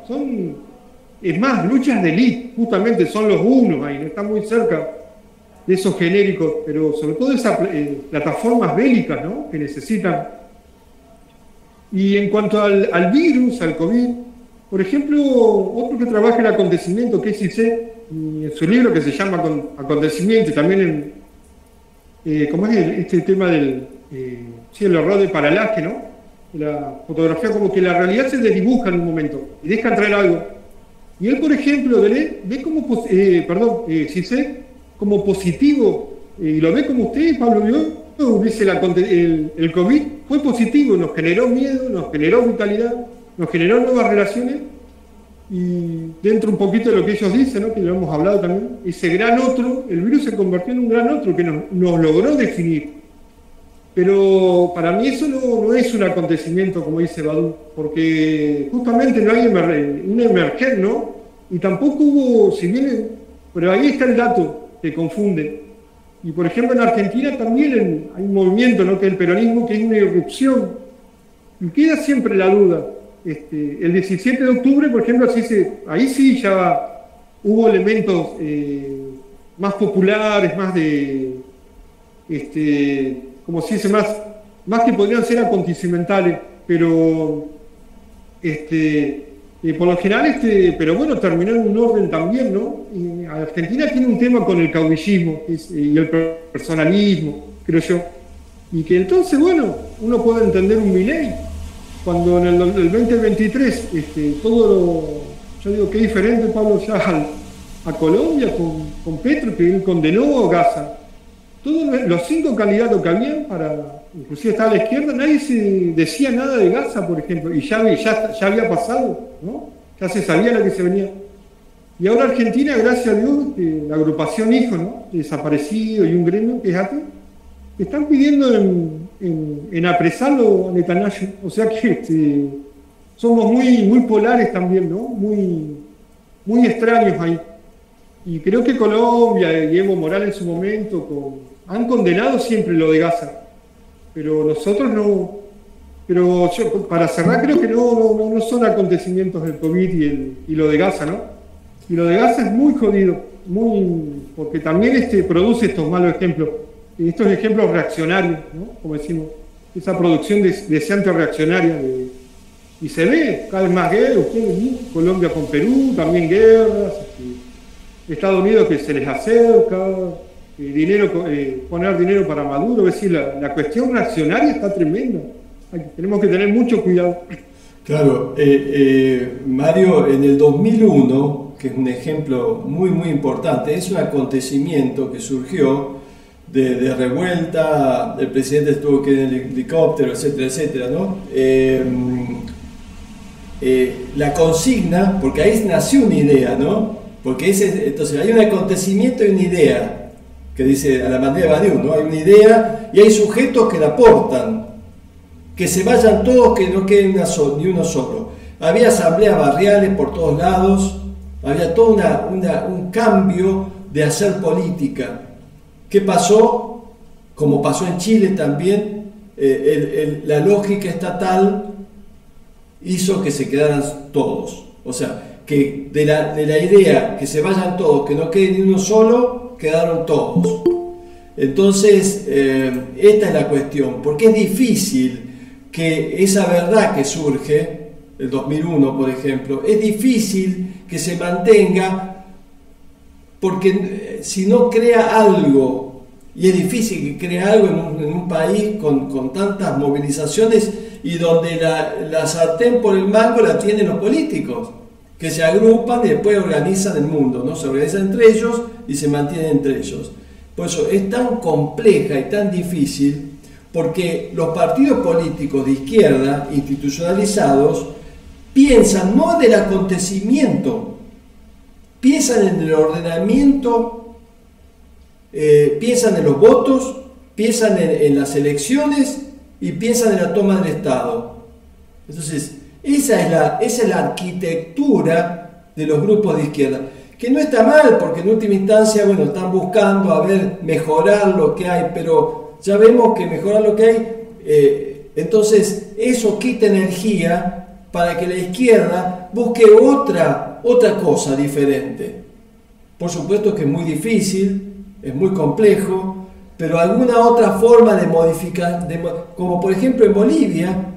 Es más, luchas de élite, justamente son los unos ahí, no están muy cerca de esos genéricos, pero sobre todo esas plataformas bélicas, ¿no? Que necesitan. Y en cuanto al virus, al COVID, por ejemplo, otro que trabaja el acontecimiento, que es IC, y en su libro que se llama Acontecimiento, y también ¿cómo es este tema del el horror de paralaje, ¿no? La fotografía, como que la realidad se desdibuja en un momento y deja entrar algo. Y él, por ejemplo, ve como, Cissé, como positivo, y lo ve como usted, Pablo vio, dice el COVID fue positivo, nos generó miedo, nos generó vitalidad, nos generó nuevas relaciones, y dentro un poquito de lo que ellos dicen, ¿no? Que lo hemos hablado también, ese gran otro, el virus se convirtió en un gran otro que nos logró definir. Pero para mí eso no es un acontecimiento, como dice Badiou, porque justamente no hay un emerger, ¿no? Y tampoco hubo, si bien, pero ahí está el dato que confunde. Y por ejemplo en Argentina también hay un movimiento, ¿no? Que es el peronismo, que es una irrupción. Y queda siempre la duda. El 17 de octubre, por ejemplo, ahí sí ya hubo elementos más populares, más de... como si dice, más que podrían ser acontecimentales, pero por lo general, pero bueno, terminó en un orden también, ¿no? Y Argentina tiene un tema con el caudillismo y el personalismo, creo yo, y que entonces, bueno, uno puede entender un Milei, cuando en el 2023, yo digo que es diferente, Pablo, ya a Colombia con Petro, que él condenó a Gaza. Todos los 5 candidatos que habían, inclusive estaba a la izquierda, nadie se decía nada de Gaza, por ejemplo, y ya había pasado, ¿no? Ya se sabía lo que se venía. Y ahora Argentina, gracias a Dios, la agrupación Hijo, ¿no? Desaparecido y un gremio que es ATE, están pidiendo en apresarlo a Netanyahu. O sea que somos muy polares también, ¿no? Muy extraños ahí. Y creo que Colombia y Evo Morales en su momento han condenado siempre lo de Gaza, pero nosotros no. Pero yo, para cerrar, creo que no son acontecimientos del COVID y lo de Gaza, ¿no? Y lo de Gaza es muy jodido, porque también produce estos malos ejemplos, estos ejemplos reaccionarios, ¿no? Como decimos, esa producción deseante reaccionaria. Y se ve cada vez más guerras, ustedes mismos, Colombia con Perú, también guerras, Estados Unidos que se les acerca, poner dinero para Maduro, es decir, la cuestión reaccionaria está tremenda. Tenemos que tener mucho cuidado. Claro, Mario, en el 2001, que es un ejemplo muy importante, es un acontecimiento que surgió de revuelta, el presidente estuvo que en el helicóptero, etcétera, ¿no? La consigna, porque ahí nació una idea, ¿no? Porque entonces hay un acontecimiento y una idea, que dice a la manera de Badiou, ¿no? Hay una idea y hay sujetos que la aportan, que se vayan todos, que no quede ni uno solo. Había asambleas barriales por todos lados, había todo un cambio de hacer política. ¿Qué pasó? Como pasó en Chile también, la lógica estatal hizo que se quedaran todos. O sea, que de la idea que se vayan todos, que no quede ni uno solo, quedaron todos. Entonces, esta es la cuestión, porque es difícil que esa verdad que surge, el 2001 por ejemplo, es difícil que se mantenga, porque si no crea algo, y es difícil que crea algo en un país con tantas movilizaciones y donde la sartén por el mango la tienen los políticos, que se agrupan y después organizan el mundo, ¿no? Se organizan entre ellos y se mantienen entre ellos. Por eso es tan compleja y tan difícil, porque los partidos políticos de izquierda institucionalizados piensan no en el acontecimiento, piensan en el ordenamiento, piensan en los votos, piensan en las elecciones y piensan en la toma del Estado. Entonces, esa es la arquitectura de los grupos de izquierda, que no está mal, porque en última instancia, bueno, están buscando mejorar lo que hay, pero ya vemos que mejorar lo que hay, entonces eso quita energía para que la izquierda busque otra cosa diferente. Por supuesto que es muy difícil, es muy complejo, pero alguna otra forma de modificar, como por ejemplo en Bolivia,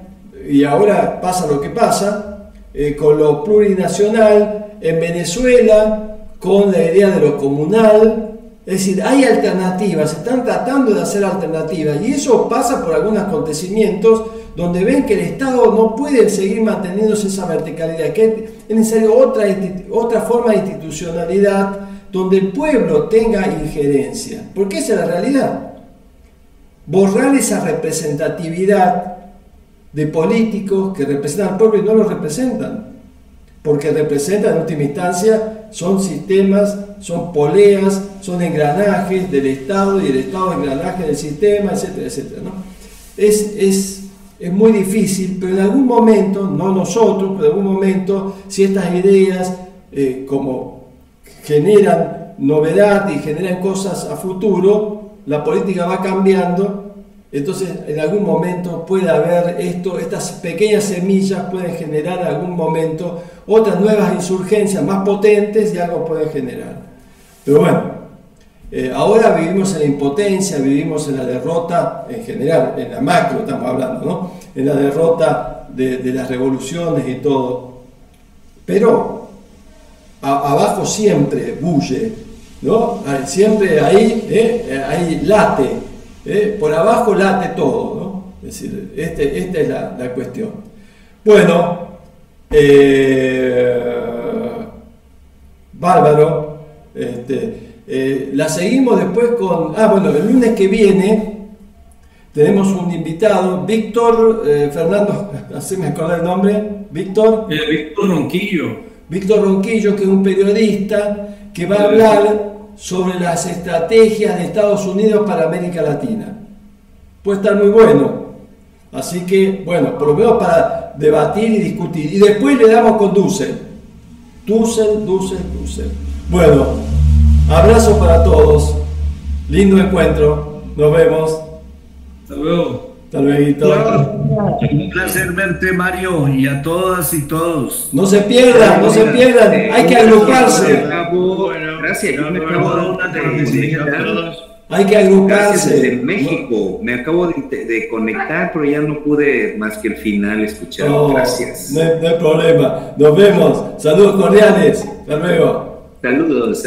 y ahora pasa lo que pasa, con lo plurinacional, en Venezuela, con la idea de lo comunal. Es decir, hay alternativas, se están tratando de hacer alternativas, y eso pasa por algunos acontecimientos donde ven que el Estado no puede seguir manteniéndose esa verticalidad, que es necesario otra forma de institucionalidad donde el pueblo tenga injerencia, porque esa es la realidad. Borrar esa representatividad de políticos que representan al pueblo y no lo representan, porque representan en última instancia, son sistemas, son poleas, son engranajes del Estado y el Estado engranaje del sistema, etcétera, etcétera, ¿no? Es muy difícil, pero en algún momento, no nosotros, pero en algún momento, si estas ideas como generan novedad y generan cosas a futuro, la política va cambiando, entonces en algún momento puede haber estas pequeñas semillas pueden generar en algún momento otras nuevas insurgencias más potentes y algo pueden generar. Pero bueno, ahora vivimos en la impotencia, vivimos en la derrota en general, en la macro estamos hablando, ¿no? En la derrota de las revoluciones y todo. Pero abajo siempre bulle, ¿no? Siempre ahí late, por abajo late todo, ¿no? Es decir, esta es la cuestión. Bueno, bárbaro. La seguimos después con... bueno, el lunes que viene tenemos un invitado, Víctor, Fernando, ¿así me acordé el nombre? Víctor Ronquillo. Víctor Ronquillo, que es un periodista que va a hablar sobre las estrategias de Estados Unidos para América Latina. Puede estar muy bueno. Así que, bueno, por lo menos para debatir y discutir. Y después le damos con Dussel. Dussel. Bueno, abrazo para todos. Lindo encuentro. Nos vemos. Hasta luego. Hasta luego. Un placer verte, Mario, y a todas y todos. No se pierdan. Hay que agruparse. Gracias. Yo me acabo de hay que agruparse. Gracias desde México. Me acabo de conectar, pero ya no pude más que el final escuchar. Gracias. No hay problema. Nos vemos. Saludos cordiales. Hasta luego. Saludos.